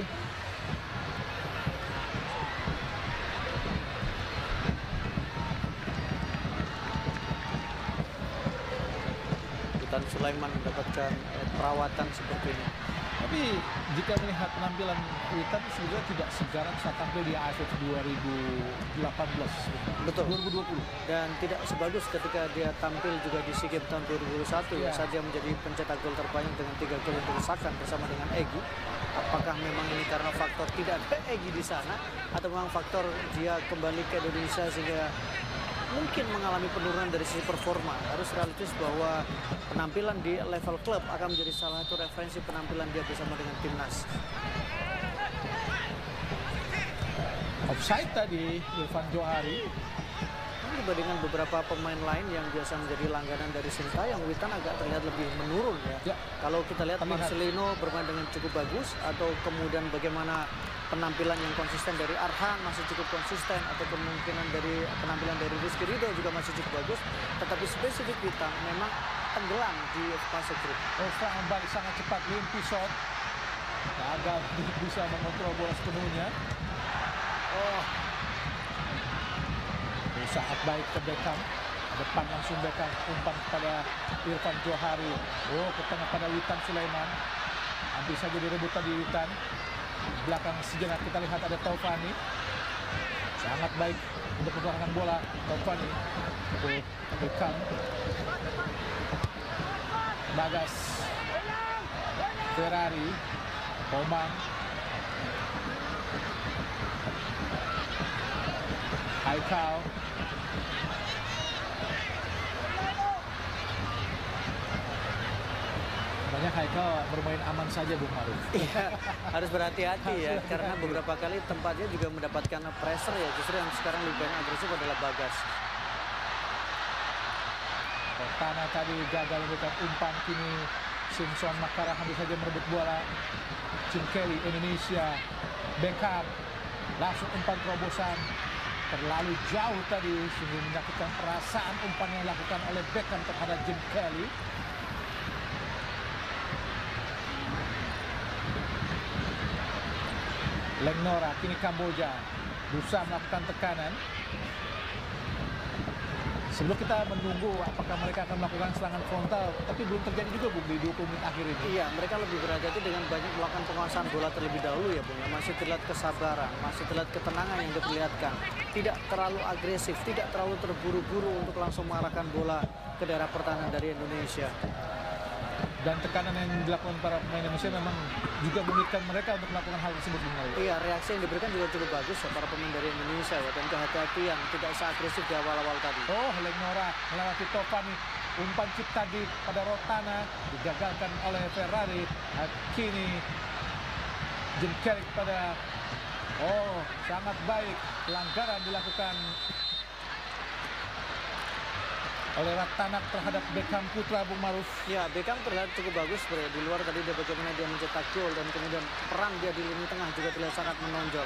Witan Sulaiman mendapatkan perawatan seperti ini. Tapi jika melihat penampilan Witan sebenarnya tidak segarang saat tampil di AFF 2018, Betul. 2020. Dan tidak sebagus ketika dia tampil juga di SEA Games tahun 2021 Ya. saat dia menjadi pencetak gol terbanyak dengan 3 gol yang diusahakan bersama dengan Egy. Apakah memang ini karena faktor tidak ada Egy di sana atau memang faktor dia kembali ke Indonesia sehingga mungkin mengalami penurunan dari sisi performa? Harus realistis bahwa penampilan di level klub akan menjadi salah satu referensi penampilan dia bersama dengan timnas. Offside tadi Irfan Johari. Dibandingkan beberapa pemain lain yang biasa menjadi langganan dari Sintayong, Witan agak terlihat lebih menurun ya. Kalau kita lihat Marcelino bermain dengan cukup bagus, atau kemudian bagaimana penampilan yang konsisten dari Arhan masih cukup konsisten, atau kemungkinan dari penampilan dari Rizky Ridho juga masih cukup bagus, tetapi spesifik Witan memang tenggelam di fase grup. Serangan balik sangat cepat, Limpi shot. Gagal bisa mengontrol bola sepenuhnya. Saat baik ke Beckham, depan langsung Beckham, umpan kepada Irfan Johari. Ke tengah pada Witan Sulaiman. Hampir saja direbut tadi Witan. Belakang sejenak kita lihat ada Taufani. Sangat baik untuk menggunakan bola Taufani. Beckham. Bagas. Ferrari. Komang. Haikal. Banyak Haikal bermain aman saja Bung Maruf. Iya, harus berhati-hati ya, karena beberapa kali tempatnya juga mendapatkan pressure ya. Justru yang sekarang lebih banyak agresif adalah Bagas. Rotana tadi gagal memberikan umpan, kini Simpson Makara hampir saja merebut bola. Jim Kelly Indonesia, Beckham langsung umpan terobosan terlalu jauh tadi sehingga menyakitkan perasaan umpan yang dilakukan oleh Beckham terhadap Jim Kelly. Lengnora, kini Kamboja berusaha melakukan tekanan. Sebelum kita menunggu apakah mereka akan melakukan serangan frontal, tapi belum terjadi juga Bung di 20 menit akhir ini. Iya, mereka lebih berhati-hati dengan banyak melakukan penguasaan bola terlebih dahulu ya Bung. Masih terlihat kesabaran, masih terlihat ketenangan yang diperlihatkan. Tidak terlalu agresif, tidak terlalu terburu-buru untuk langsung mengarahkan bola ke daerah pertahanan dari Indonesia. Dan tekanan yang dilakukan para pemain Indonesia memang juga menyulitkan mereka untuk melakukan hal tersebut. Iya, reaksi yang diberikan juga cukup bagus ya para pemain dari Indonesia ya, dan kehati-hatian tidak seagresif di awal-awal tadi. Lengnora melewati Taufani, umpan cipta di pada Rotana digagalkan oleh Ferrari. Kini Jim Carrick pada sangat baik, pelanggaran dilakukan oleh Ratanak terhadap Beckham Putra Bung Maruf. Ya, Beckham terlihat cukup bagus sebenarnya. Di luar tadi dia bagaimana dia mencetak gol dan kemudian peran dia di lini tengah juga terlihat sangat menonjol.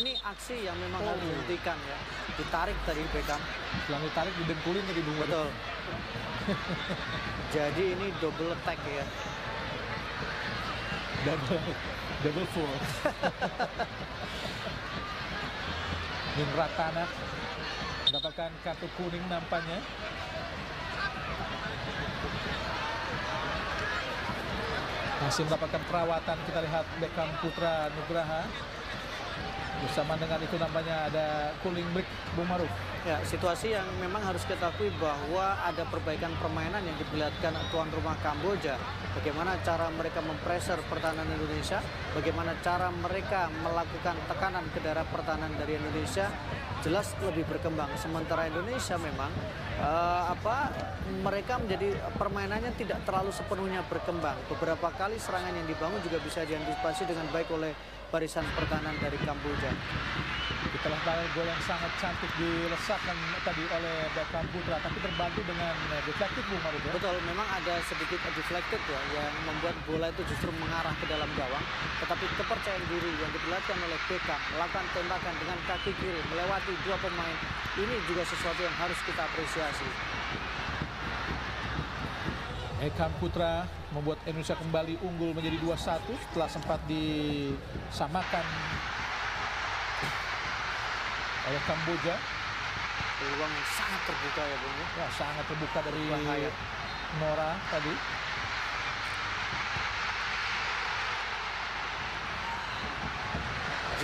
Ini aksi yang memang harus dihentikan ya. Ditarik tadi Beckham. Setelah ditarik didengkulin tadi Bung Maruf. Betul. Jadi ini double attack ya. Double full. Min Ratanak mendapatkan kartu kuning nampaknya. Masih mendapatkan perawatan, kita lihat Beckham Putra Nugraha. Bersama dengan itu nampaknya ada cooling break Bung Maruf. Ya, situasi yang memang harus kita akui bahwa ada perbaikan permainan yang diperlihatkan tuan rumah Kamboja. Bagaimana cara mereka mempressure pertahanan Indonesia, bagaimana cara mereka melakukan tekanan ke daerah pertahanan dari Indonesia, jelas lebih berkembang. Sementara Indonesia memang mereka menjadi permainannya tidak terlalu sepenuhnya berkembang. Beberapa kali serangan yang dibangun juga bisa diantisipasi dengan baik oleh barisan pertahanan dari Kamboja. Kita lihat gol yang sangat cantik dilesakkan tadi oleh Beckham Putra, tapi terbantu dengan deflected Bung Maruf ya. Betul, memang ada sedikit deflected ya, yang membuat bola itu justru mengarah ke dalam gawang. Tetapi kepercayaan diri yang diperlihatkan oleh Beckham, melakukan tembakan dengan kaki kiri, melewati dua pemain, ini juga sesuatu yang harus kita apresiasi. Beckham Putra membuat Indonesia kembali unggul menjadi 2-1 setelah sempat disamakan oleh Kamboja. Peluang yang sangat terbuka ya Bung. Ya, sangat terbuka dari Bahaya. Nora tadi.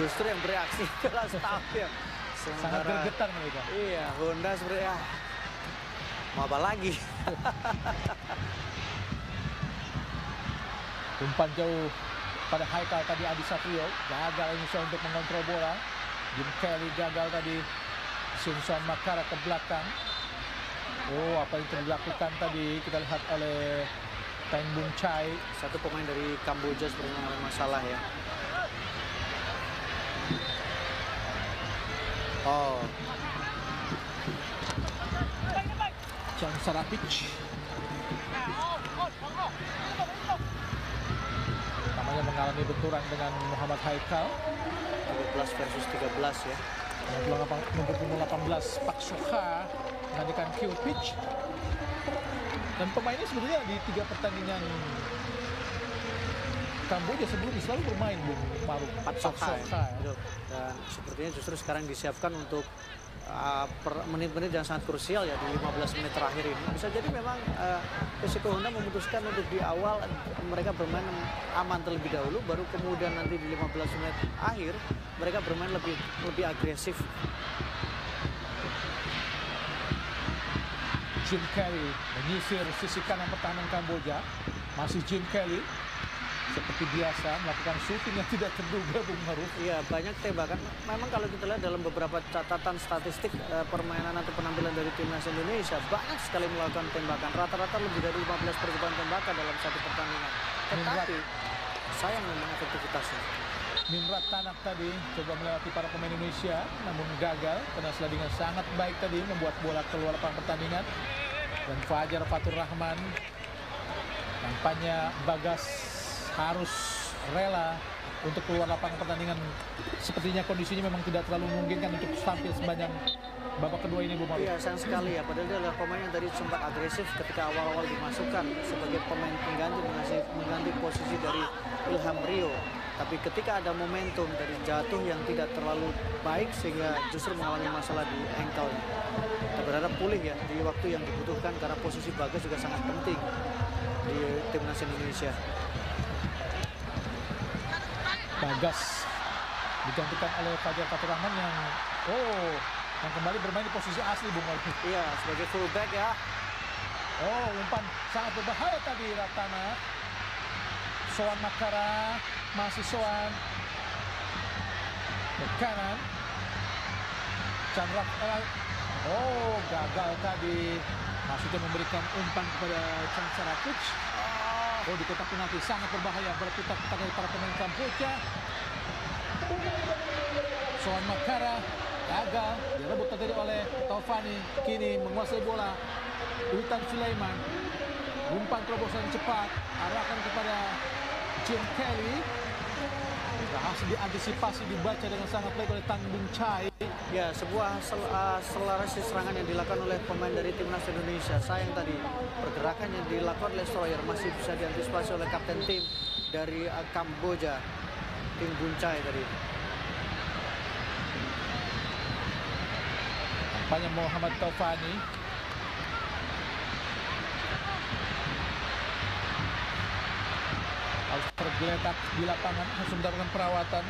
Justru yang bereaksi adalah staff ya. Sangat gergetan mereka. Iya, Honda sebenarnya mau apa lagi? Umpan jauh pada Haikal tadi, Adi Satrio. Gagal Indonesia untuk mengontrol bola. Jim Kelly gagal tadi. Simpson Makara ke belakang. Oh, apa yang dilakukan tadi kita lihat oleh Teng Bung Chai. Satu pemain dari Kamboja sebenarnya ada masalah ya. Oh, Chan Sarapic. Namanya mengalami benturan dengan Muhammad Haikal. 13 versus 13 ya. Nomor 18 Pak Soha menggantikan Kill Pitch. Dan pemain ini sebetulnya di 3 pertandingan Kamboja sebelumnya selalu bermain Bung Maruf. Pak Soha. Ya. Dan sepertinya justru sekarang disiapkan untuk menit-menit yang sangat krusial ya di 15 menit terakhir ini. Bisa jadi memang Persiko Honda memutuskan untuk di awal mereka bermain aman terlebih dahulu, baru kemudian nanti di 15 menit akhir mereka bermain lebih agresif. Jim Kelly menyisir sisi kanan pertahanan Kamboja. Masih Jim Kelly seperti biasa melakukan shooting yang tidak terduga Bung Maruf. Iya, banyak tembakan. Memang kalau kita lihat dalam beberapa catatan statistik permainan atau penampilan dari timnas Indonesia, banyak sekali melakukan tembakan. Rata-rata lebih dari 15 percobaan tembakan dalam satu pertandingan. Tetapi sayang memang efektivitasnya. Minrat Tanak tadi coba melewati para pemain Indonesia, namun gagal karena slidingnya sangat baik tadi membuat bola keluar lapangan pertandingan. Dan Fajar Fatur Rahman, nampaknya Bagas harus rela untuk keluar lapangan pertandingan. Sepertinya kondisinya memang tidak terlalu memungkinkan untuk tampil sepanjang babak kedua ini, Bu Maruf. Iya, sayang sekali ya. Padahal dia adalah pemain yang tadi sempat agresif ketika awal-awal dimasukkan sebagai pemain pengganti, mengganti posisi dari Ilham Rio. Tapi ketika ada momentum dari jatuh yang tidak terlalu baik sehingga justru mengalami masalah di ankle. Kita berharap pulih ya di waktu yang dibutuhkan karena posisi Bagas juga sangat penting di timnas Indonesia. Bagas digantikan oleh Fajar Fatur Rahman yang kembali bermain di posisi asli Bung Maruf. Iya, sebagai fullback ya. Oh, umpan sangat berbahaya tadi Ratana. Soan Makara, masih Soan ke kanan. Chandra, gagal tadi. Maksudnya memberikan umpan kepada Chan Sarapic. Oh, di kotak penalti sangat berbahaya berputar dari para pemain Kamboja. Soan Makara gagal, direbut tadi oleh Taufani. Kini menguasai bola Witan Sulaiman. Umpan terobosan cepat, arahkan kepada Jim Kelly. Berhasil diantisipasi, dibaca dengan sangat baik oleh Tang Bung Chai. Ya, sebuah selarasi serangan yang dilakukan oleh pemain dari timnas Indonesia. Sayang tadi pergerakan yang dilakukan oleh Stroyer masih bisa diantisipasi oleh kapten tim dari Kamboja, Tim Bung Chai tadi. Nampaknya Muhammad Taufani harus tergeletak di lapangan, harus mendapatkan perawatan.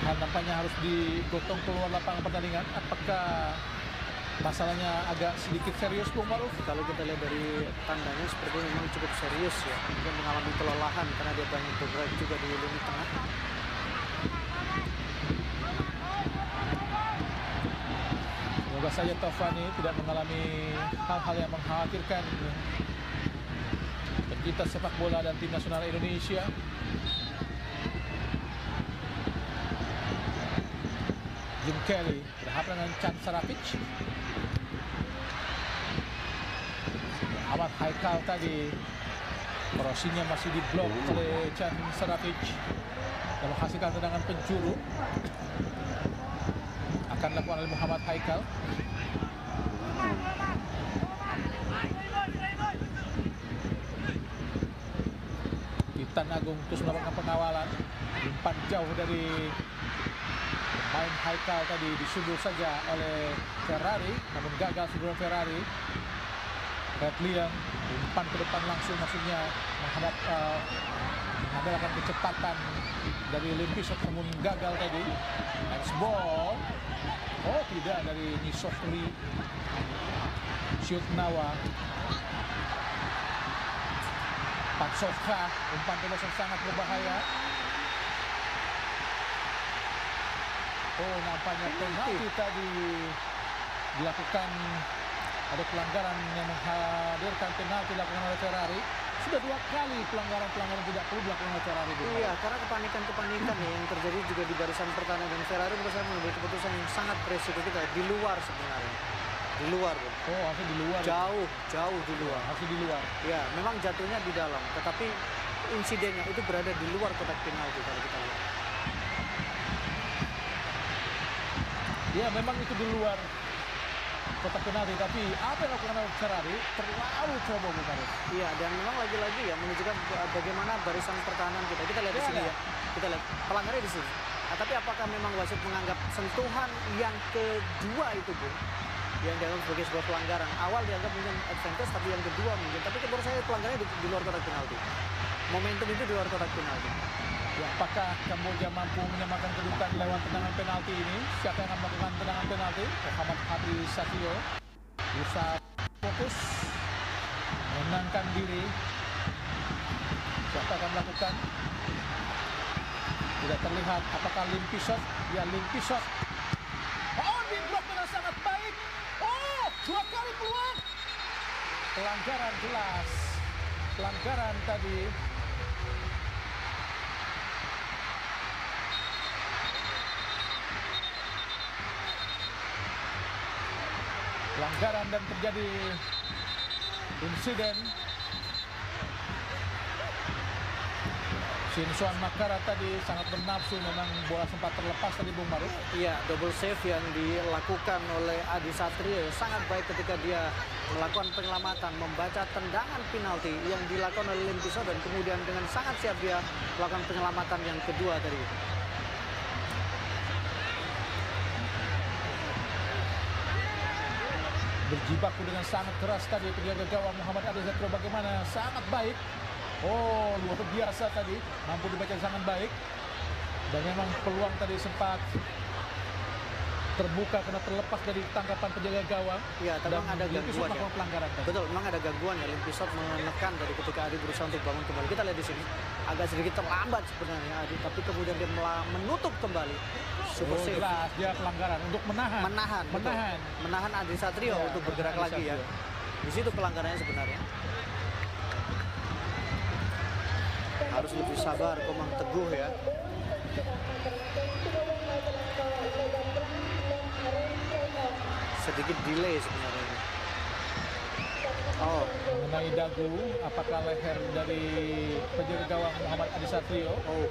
Dan nampaknya harus digotong keluar lapangan pertandingan. Apakah masalahnya agak sedikit serius Bung Maruf? Kalau kita lihat dari tandanya sepertinya memang cukup serius ya. Dia mengalami kelelahan karena dia banyak bergerak juga di lini tengah. Semoga saja Taufani tidak mengalami hal-hal yang mengkhawatirkan pecinta sepak bola dan tim nasional Indonesia. Jim Kelly berhadapan dengan Chan Sarafic. Ahmad Haikal tadi crossingnya masih diblok oleh Chan Sarafic dan menghasilkan tendangan penjuru. Akan dilakukan oleh Muhammad Haikal. Titan Agung terus melakukan pengawalan. Umpan jauh dari main Haikal tadi disundul saja oleh Ferrari, namun gagal sundulan Ferrari. Red Liang umpan ke depan langsung, maksudnya mengandalkan kecepatan dari Limpisot, namun gagal tadi. Handsball. Oh tidak, dari Nisofri Syutnawa. Patsovka, umpan bebas yang sangat berbahaya. Oh, nampaknya penalti tadi dilakukan. Ada pelanggaran yang menghadirkan penalti dilakukan oleh Ferrari. Sudah 2 kali pelanggaran tidak perlu dilakukan oleh Ferrari. Iya, karena kepanikan ya yang terjadi juga di barisan pertahanan, dan Ferrari menurut saya mengambil keputusan yang sangat beresiko kita di luar sebenarnya. Di luar, Bro. Oh, harusnya di luar. Jauh di luar. Harusnya di luar. Ya, memang jatuhnya di dalam, tetapi insidennya itu berada di luar kotak penalti kalau kita lihat. Ya, memang itu di luar kotak penalti, tapi apa yang dilakukan oleh Ferrari terlalu ceroboh, bukan? Iya, dan memang lagi-lagi ya menunjukkan bagaimana barisan pertahanan kita. Kita lihat di sini ya. Kita lihat pelanggarnya di sini. Nah, tapi apakah memang wasit menganggap sentuhan yang kedua itu, Bung, yang dianggap sebagai sebuah pelanggaran? Awal dianggap mungkin advantage, tapi yang kedua mungkin. Tapi menurut saya pelanggarannya di luar kotak penalti. Momentum itu di luar kotak penalti. Ya, apakah Kamboja mampu menyamakan kedudukan lewat tendangan penalti ini? Siapa yang akan melakukan tendangan penalti? Muhammad Adri Satrio berusaha fokus menenangkan diri. Siapa akan melakukan? Tidak terlihat. Apakah Limpisot? Ya, Limpisot. Oh, diblok dengan sangat baik. Oh, 2 kali peluang. Pelanggaran jelas. Pelanggaran tadi. Pelanggaran dan terjadi insiden. Shinsuan Makara tadi sangat bernafsu, memang bola sempat terlepas tadi, Bung Maruf. Iya, double save yang dilakukan oleh Adi Satrio sangat baik ketika dia melakukan penyelamatan, membaca tendangan penalti yang dilakukan oleh Limpisot, dan kemudian dengan sangat siap dia melakukan penyelamatan yang kedua tadi. Berjibaku dengan sangat keras tadi penjaga gawang Muhammad Adi Satrio, bagaimana sangat baik. Oh, luar biasa tadi, mampu dibaca sangat baik. Dan memang peluang tadi sempat terbuka karena terlepas dari tangkapan penjaga gawang. Iya, tapi memang ada gangguan ya. Pelanggaran tadi. Betul, memang ada gangguan ya. Limpisot menekan dari ketika Adi berusaha untuk bangun kembali. Kita lihat di sini agak sedikit terlambat sebenarnya Adi, tapi kemudian dia menutup kembali. Super save. Jelas dia pelanggaran untuk menahan Adi Satrio ya, untuk bergerak lagi ya. Di situ pelanggarannya sebenarnya. Harus lebih sabar Komang Teguh ya. Sedikit delay sebenarnya ini. Oh, mengenai dagu, apakah leher dari penjaga gawang Muhammad Adi Satrio? Oh.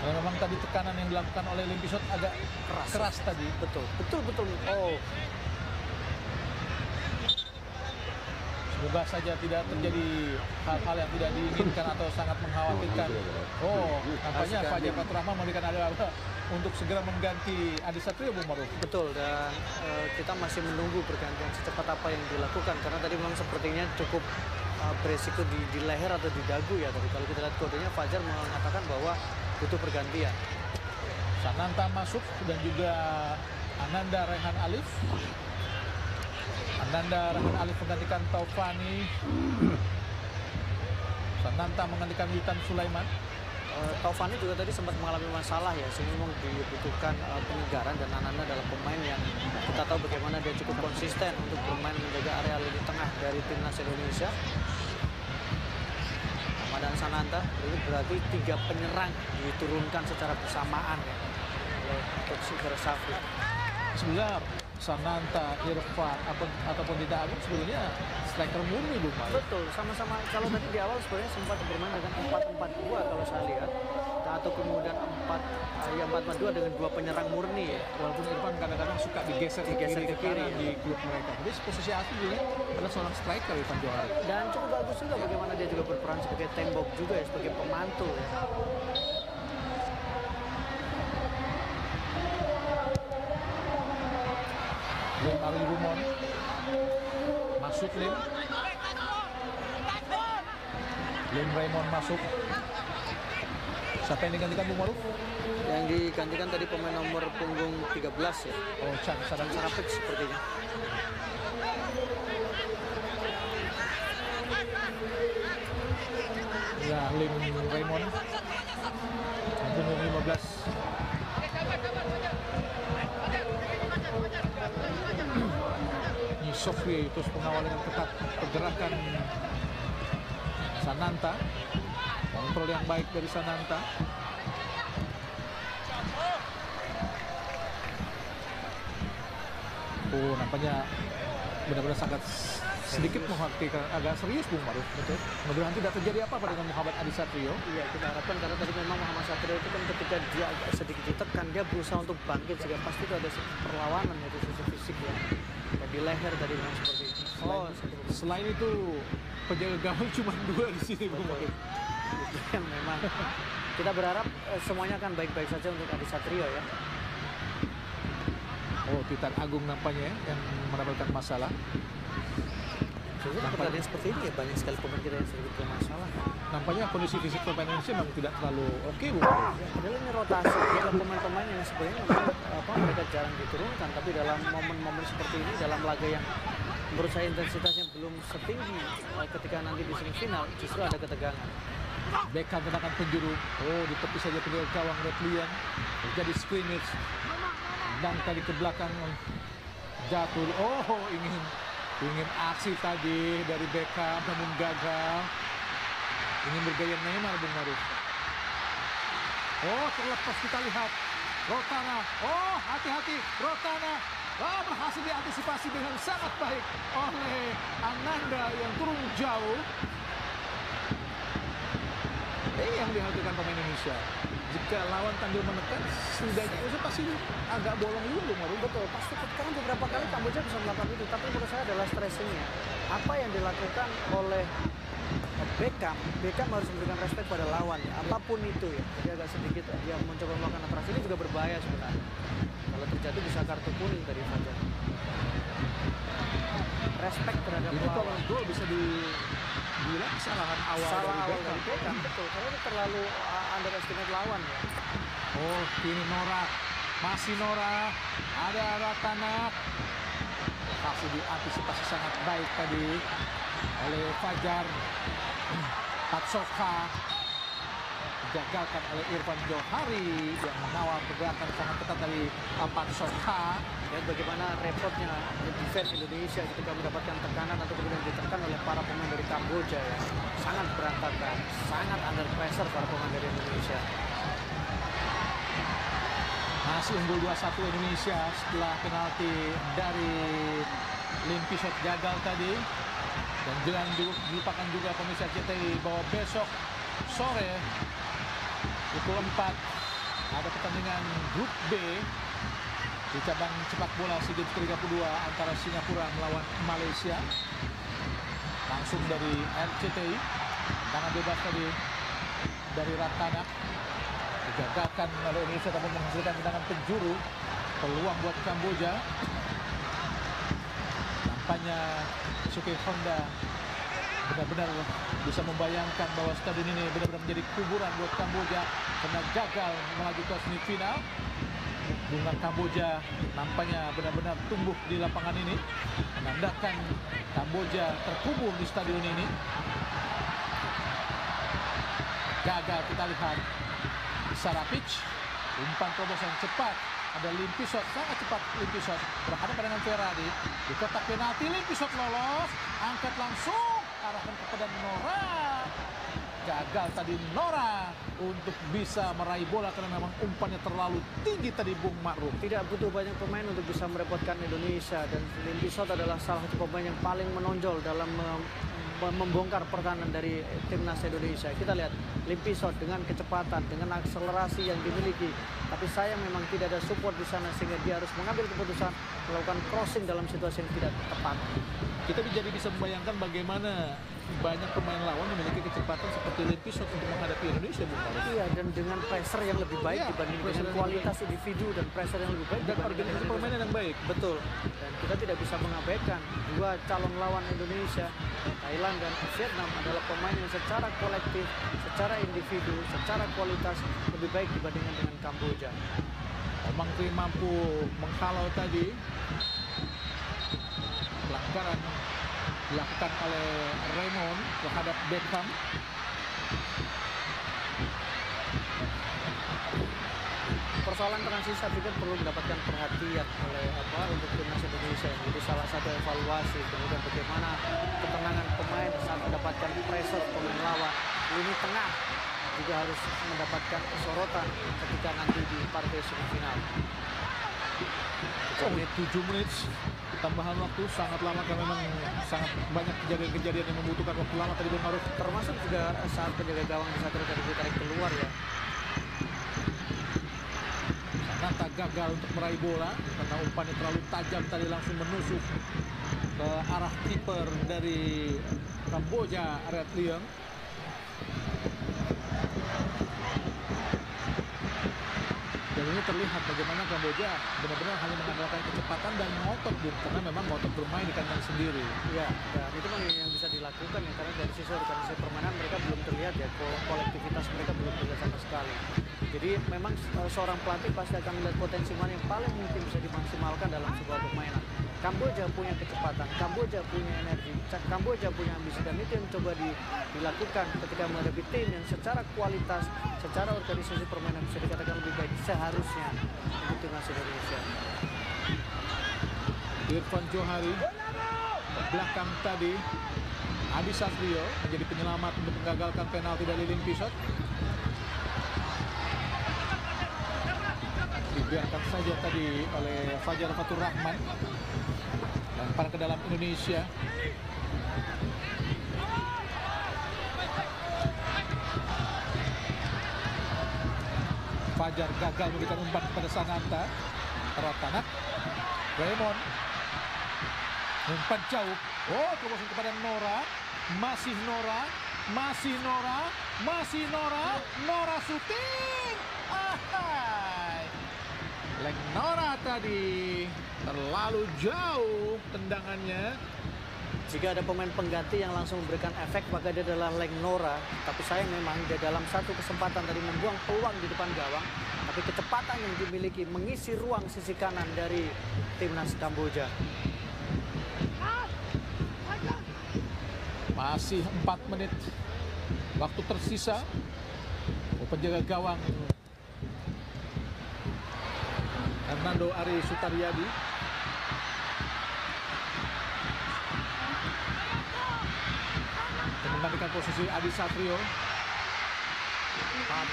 Nah, memang tadi tekanan yang dilakukan oleh Limpisot agak keras tadi. Betul. Oh. Semoga saja tidak terjadi hal-hal yang tidak diinginkan atau sangat mengkhawatirkan. Oh, nampaknya Fajar Fatur Rahman memberikan ada untuk segera mengganti Adi Satrio, Bung Maruf. Betul, dan kita masih menunggu pergantian secepat apa yang dilakukan, karena tadi memang sepertinya cukup beresiko di leher atau di dagu ya. Tapi kalau kita lihat kodenya, Fajar mengatakan bahwa butuh pergantian. Sananta masuk dan juga Ananda Rehan Alif. Ananda Rehan Alif menggantikan Taufani. Sananta menggantikan Witan Sulaiman. Taufani juga tadi sempat mengalami masalah ya, sehingga memang dibutuhkan penyegaran, dan Ananda adalah pemain yang kita tahu bagaimana dia cukup konsisten untuk bermain menjaga area lini tengah dari timnas Indonesia. Ramadan Sananta, itu berarti 3 penyerang diturunkan secara bersamaan ya oleh Coach Indra Safri. Sebenarnya Sananta, Irfan ataupun Dita Agung sebelumnya striker murni Bung Maru. Betul, sama-sama. Kalau tadi di awal sebenarnya sempat bermain dengan 4-4-2 kalau saya lihat, atau kemudian 4-4-2 dengan 2 penyerang murni ya. Walaupun Irfan kadang-kadang suka digeser ke kiri ya. di klub mereka. Jadi posisi asli dulu adalah seorang striker Irfan Johari. Dan cukup bagus juga bagaimana dia juga berperan sebagai tembok juga ya, sebagai pemantul ya. Lim Ari Rumon masuk, Lim Raymond masuk. Siapa yang digantikan Bung Maruf? Yang digantikan tadi pemain nomor punggung 13 ya. Oh, Chan Sarapik sepertinya. Ya, Lim Raymond punggung 15. Sofie terus mengawal dengan ketat pergerakan Sananta. Kontrol yang baik dari Sananta. Oh, nampaknya benar-benar sangat sedikit menghartikan, agak serius Bung Maruf. Betul. Mudah-mudahan tidak terjadi apa-apa dengan Muhammad Adi Satrio. Iya, kita harapkan, karena tadi memang Muhammad Satrio itu kan ketika dia agak sedikit ditekan, dia berusaha untuk bangkit, sehingga pasti itu ada perlawanan, yaitu sisi fisik ya. Dan di leher tadi memang seperti itu. Selain itu penjaga gawang cuma 2 di sini Bung Maruf. Itu yang memang kita berharap semuanya akan baik-baik saja untuk Adi Satrio ya. Oh, Titan Agung nampaknya yang mendapatkan masalah. Sebenarnya pertandingan seperti ini ya, banyak sekali pemain kita yang sedikit bermasalah. Nampaknya kondisi fisik pemain Indonesia memang tidak terlalu oke, Bu. Ya, padahal ini rotasi, adalah pemain-pemain yang sebenarnya mereka jarang diturunkan, tapi dalam momen-momen seperti ini, dalam laga yang menurut saya intensitasnya belum setinggi ketika nanti di semifinal, justru ada ketegangan. Beckham tendangan penjuru. Oh, di tepi saja penjaga gawang Replian. Terjadi scrimmage. Dan tadi ke belakang jatuh. Oh, ingin aksi tadi dari Beckham namun gagal. Ingin bergaya Neymar Bung Maruf. Oh, terlepas kita lihat Rotana. Oh, hati-hati Rotana. Oh, berhasil diantisipasi dengan sangat baik oleh Ananda yang turun jauh. Yang dihasilkan pemain Indonesia. Jika lawan tampil menekan, setidaknya itu pasti agak bolong dulu, Maru. Betul, pasti karena beberapa kali Kamboja bisa melakukan itu, tapi menurut saya adalah stressingnya. Apa yang dilakukan oleh Beckham harus memberikan respect pada lawan, ya. Apapun itu ya. Jadi agak sedikit dia mencoba melakukan atraksi, ini juga berbahaya sebenarnya. Kalau terjadi bisa kartu kuning dari Fajar. Respect terhadap Itu lawan. kalau gol bisa dibilang kesalahan awal dari Beckham. Betul, karena itu terlalu underestimate lawan ya. Oh, ini Nora. Masih Nora. Ada Ratana. Kasih diantisipasi sangat baik tadi oleh Fajar. Patsoka digagalkan oleh Irfan Johari yang mengawal pergerakan sangat ketat dari Patsoka. Lihat bagaimana repotnya defense Indonesia ketika mendapatkan tekanan atau kemudian ditekan oleh para pemain dari Kamboja ya. Sangat berantakan, sangat under pressure para pemain dari Indonesia. Masih unggul 2-1 Indonesia setelah penalti dari Lim Pisot gagal tadi. Dan jangan dilupakan juga pemirsa CTI bahwa besok sore pukul 4 ada pertandingan grup B di cabang sepak bola SEA Games ke-32 antara Singapura melawan Malaysia. Langsung dari RCTI, tangan bebas tadi dari Ratana. Digagalkan oleh Indonesia tapi menghasilkan tendangan penjuru. Peluang buat Kamboja. Nampaknya Suki Honda benar-benar bisa membayangkan bahwa stadion ini benar-benar menjadi kuburan buat Kamboja karena gagal melaju ke semifinal. Bunga Kamboja nampaknya benar-benar tumbuh di lapangan ini, menandakan Kamboja terkubur di stadion ini. Gagal kita lihat Sarapic, umpan terobosan cepat. Ada Limpisot, sangat cepat Limpisot. Berhadapan dengan Ferrari di kotak penalti. Limpisot lolos, angkat langsung, arahkan kepada Nora. Gagal tadi Nora untuk bisa meraih bola karena memang umpannya terlalu tinggi tadi Bung Ma'ruf. Tidak butuh banyak pemain untuk bisa merepotkan Indonesia, dan Limpisot adalah salah satu pemain yang paling menonjol dalam membongkar pertahanan dari timnas Indonesia. Kita lihat Limpisot dengan kecepatan, dengan akselerasi yang dimiliki, tapi sayang memang tidak ada support di sana sehingga dia harus mengambil keputusan melakukan crossing dalam situasi yang tidak tepat. Kita jadi bisa membayangkan bagaimana banyak pemain lawan memiliki kecepatan seperti Limpisot untuk menghadapi Indonesia, Bung Ma'ruf. Iya, dan dengan pressure yang lebih baik dibanding dengan kualitas individu dan pressure yang lebih baik dan organisasi permainan yang baik. Betul. Dan kita tidak bisa mengabaikan dua calon lawan Indonesia, Thailand dan Vietnam, adalah pemain yang secara kolektif, secara individu, secara kualitas lebih baik dibandingkan dengan Kamboja. Omang Tri mampu menghalau tadi. Pelanggaran dilakukan oleh Raymond terhadap Beckham. Persoalan transisi saya pikir perlu mendapatkan perhatian oleh untuk timnas Indonesia. Jadi salah satu evaluasi, kemudian bagaimana ketenangan pemain saat mendapatkan pressure pemain lawan. Lini tengah juga harus mendapatkan sorotan ketika nanti di partai semifinal. 7 menit tambahan waktu sangat lama karena memang sangat banyak kejadian-kejadian yang membutuhkan waktu lama tadi Bung Ma'ruf. Termasuk juga saat penjaga gawang di Satrio tadi ditarik keluar ya. Sananta gagal untuk meraih bola karena umpannya terlalu tajam tadi, langsung menusuk ke arah kiper dari Kamboja, Red Leong. Dan ini terlihat bagaimana Kamboja benar-benar hanya mengandalkan kecepatan dan ngotot, Bung, karena memang ngotot bermain di kandang sendiri. Ya, dan itu kan yang bisa dilakukan ya, karena dari sisi organisasi permainan mereka belum terlihat ya, kolektivitas mereka belum terlihat sama sekali. Jadi memang seorang pelatih pasti akan melihat potensi mana yang paling mungkin bisa dimaksimalkan dalam sebuah permainan. Kamboja punya kecepatan, Kamboja punya energi, Kamboja punya ambisi, dan itu yang coba dilakukan ketika menghadapi tim yang secara kualitas, secara organisasi permainan bisa dikatakan lebih baik seharusnya untuk timnas Indonesia. Irfan Johari ke belakang tadi, Adi Satrio menjadi penyelamat untuk menggagalkan penalti dari Limpisot. Dibiarkan saja tadi oleh Fajar Fatur Rahman. Lempar ke dalam Indonesia. Fajar gagal memberikan umpan kepada Sananta. Teratanak Raymond. Umpan jauh. Oh, terobosan kepada Nora. Masih Nora. Masih Nora. Masih Nora. Nora syuting. Ahai. Leng Nora tadi terlalu jauh tendangannya. Jika ada pemain pengganti yang langsung memberikan efek, maka dia adalah Leng Nora. Tapi sayang memang dia dalam satu kesempatan tadi membuang peluang di depan gawang. Tapi kecepatan yang dimiliki mengisi ruang sisi kanan dari timnas Kamboja. Masih 4 menit waktu tersisa. Penjaga gawang Hernando Ari Sutaryadi menggantikan posisi Adi Satrio.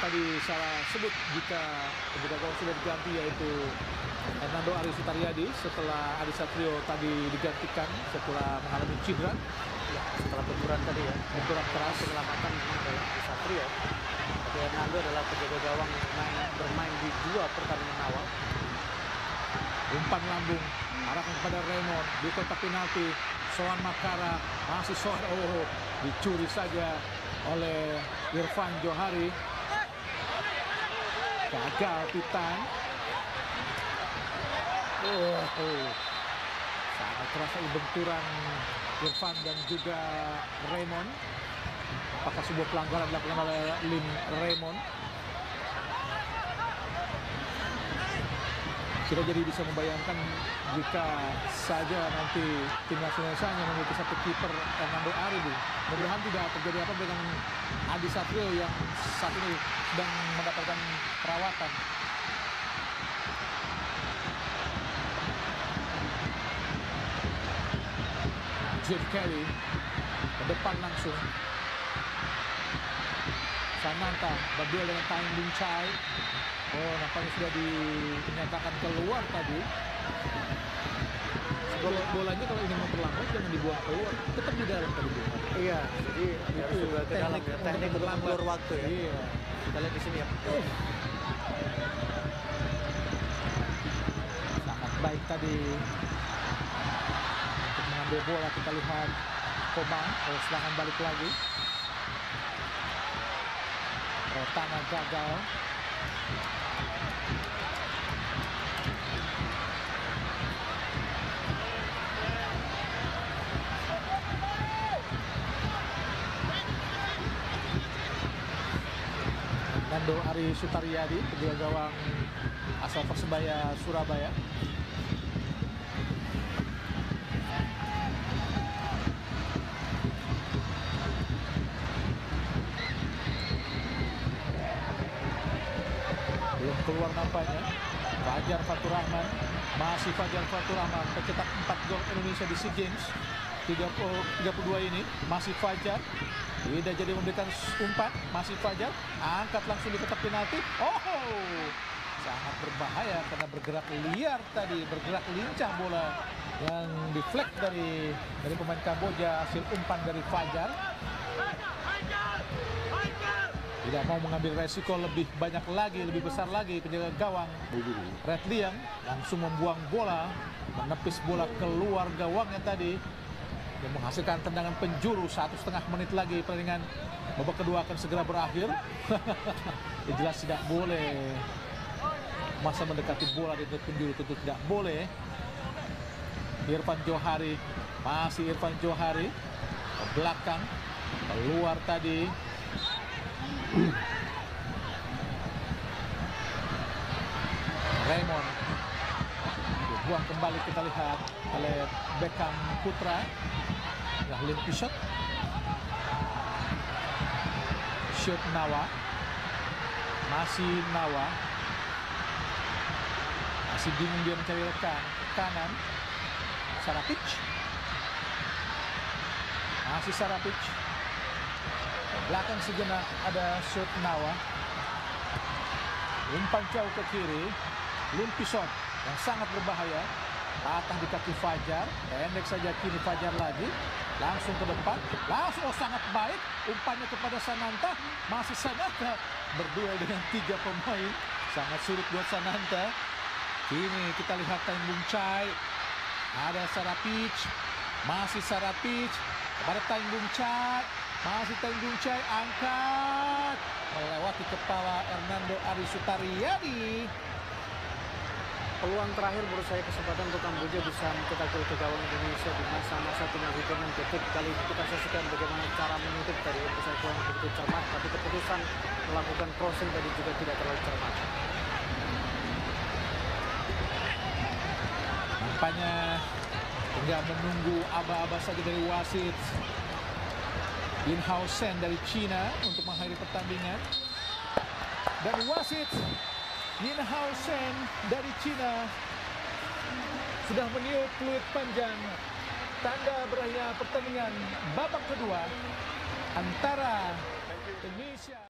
Tadi saya sebut jika penjaga gawang sudah diganti, yaitu Hernando Ari Sutaryadi setelah Adi Satrio tadi digantikan setelah mengalami cedera. Ya, setelah benturan tadi ya, benturan keras, penyelamatan memang dari Adi Satrio. Tapi Hernando adalah penjaga gawang yang bermain di 2 pertandingan awal. Umpan lambung arahkan kepada Raymond di kotak penalti. Soan Makara masih Soan, dicuri saja oleh Irfan Johari. Gagal Pitan. Sangat terasa benturan Irfan dan juga Raymond. Apakah sebuah pelanggaran dilakukan oleh Raymond? Sudah jadi bisa membayangkan jika saja nanti timnas Indonesia hanya memiliki satu kiper Hernando Ari, Bu. Mudah-mudahan tidak terjadi apa dengan Adi Satrio yang saat ini sedang mendapatkan perawatan. Jim Kelly ke depan langsung. Sananta berduel dengan Tang Bung Chai. Oh, nampaknya sudah dinyatakan keluar tadi. Bolanya kalau ini mau terlambat jangan dibuang keluar, tetap di dalam tadi, Bu. Iya, jadi harus juga ke dalam ya. Teknik untuk mengulur waktu ya. Iya. Kita lihat di sini ya. Sangat baik tadi untuk mengambil bola. Kita lihat Komang, serangan balik lagi. Rotana gagal. Nando Ari Sutaryadi, kedua gawang asal Persebaya Surabaya. Belum keluar nampaknya. Fajar Fatur Rahman, masih Fajar Fatur Rahman, pencetak 4 gol Indonesia di SEA Games 32 ini, masih Fajar. Tidak jadi memberikan umpan, masih Fajar, angkat langsung di kotak penalti. Oh, sangat berbahaya karena bergerak liar tadi, bergerak lincah bola yang deflect dari pemain Kamboja, hasil umpan dari Fajar. Tidak mau mengambil resiko lebih banyak lagi, lebih besar lagi, penjaga gawang Red Liang langsung membuang bola, menepis bola keluar gawangnya tadi. Yang menghasilkan tendangan penjuru. 1,5 menit lagi pertandingan babak kedua akan segera berakhir. Ya, jelas tidak boleh masa mendekati bola di titik penjuru, tentu tidak boleh. Irfan Johari, masih Irfan Johari ke belakang, keluar tadi. Raymond dibuang kembali, kita lihat oleh Beckham Putra. Limpi shot. Shoot Nawa. Masih Nawa. Masih bingung dia mencari rekan. Kanan Sarapic. Masih Sarapic. Belakang sejenak ada shoot Nawa. Umpan jauh ke kiri. Limpi shot yang sangat berbahaya. Patah di kaki Fajar. Pendek saja kini Fajar lagi. Langsung ke depan, langsung sangat baik umpannya kepada Sananta. Masih Sananta berduel dengan 3 pemain, sangat sulit buat Sananta. Kini kita lihat Tang Bung Chai, ada Sarapic, masih Sarapic kepada Tang Bung Chai, masih Tang Bung Chai, angkat melewati kepala Hernando Ari Sutaryadi. Peluang terakhir menurut saya, kesempatan untuk Kamboja bisa mencetak gol ke gawang Indonesia di masa-masa final hitungan detik. Kali ini kita saksikan bagaimana cara menutup dari Empusai kurang begitu cermat, tapi keputusan melakukan crossing tadi juga tidak terlalu cermat. Nampaknya tinggal menunggu aba-aba saja dari wasit Lin Hao Shen dari Cina untuk mengakhiri pertandingan. Dan wasit Lin Hao Shen dari Cina sudah meniup peluit panjang, tanda berakhirnya pertandingan babak kedua antara Indonesia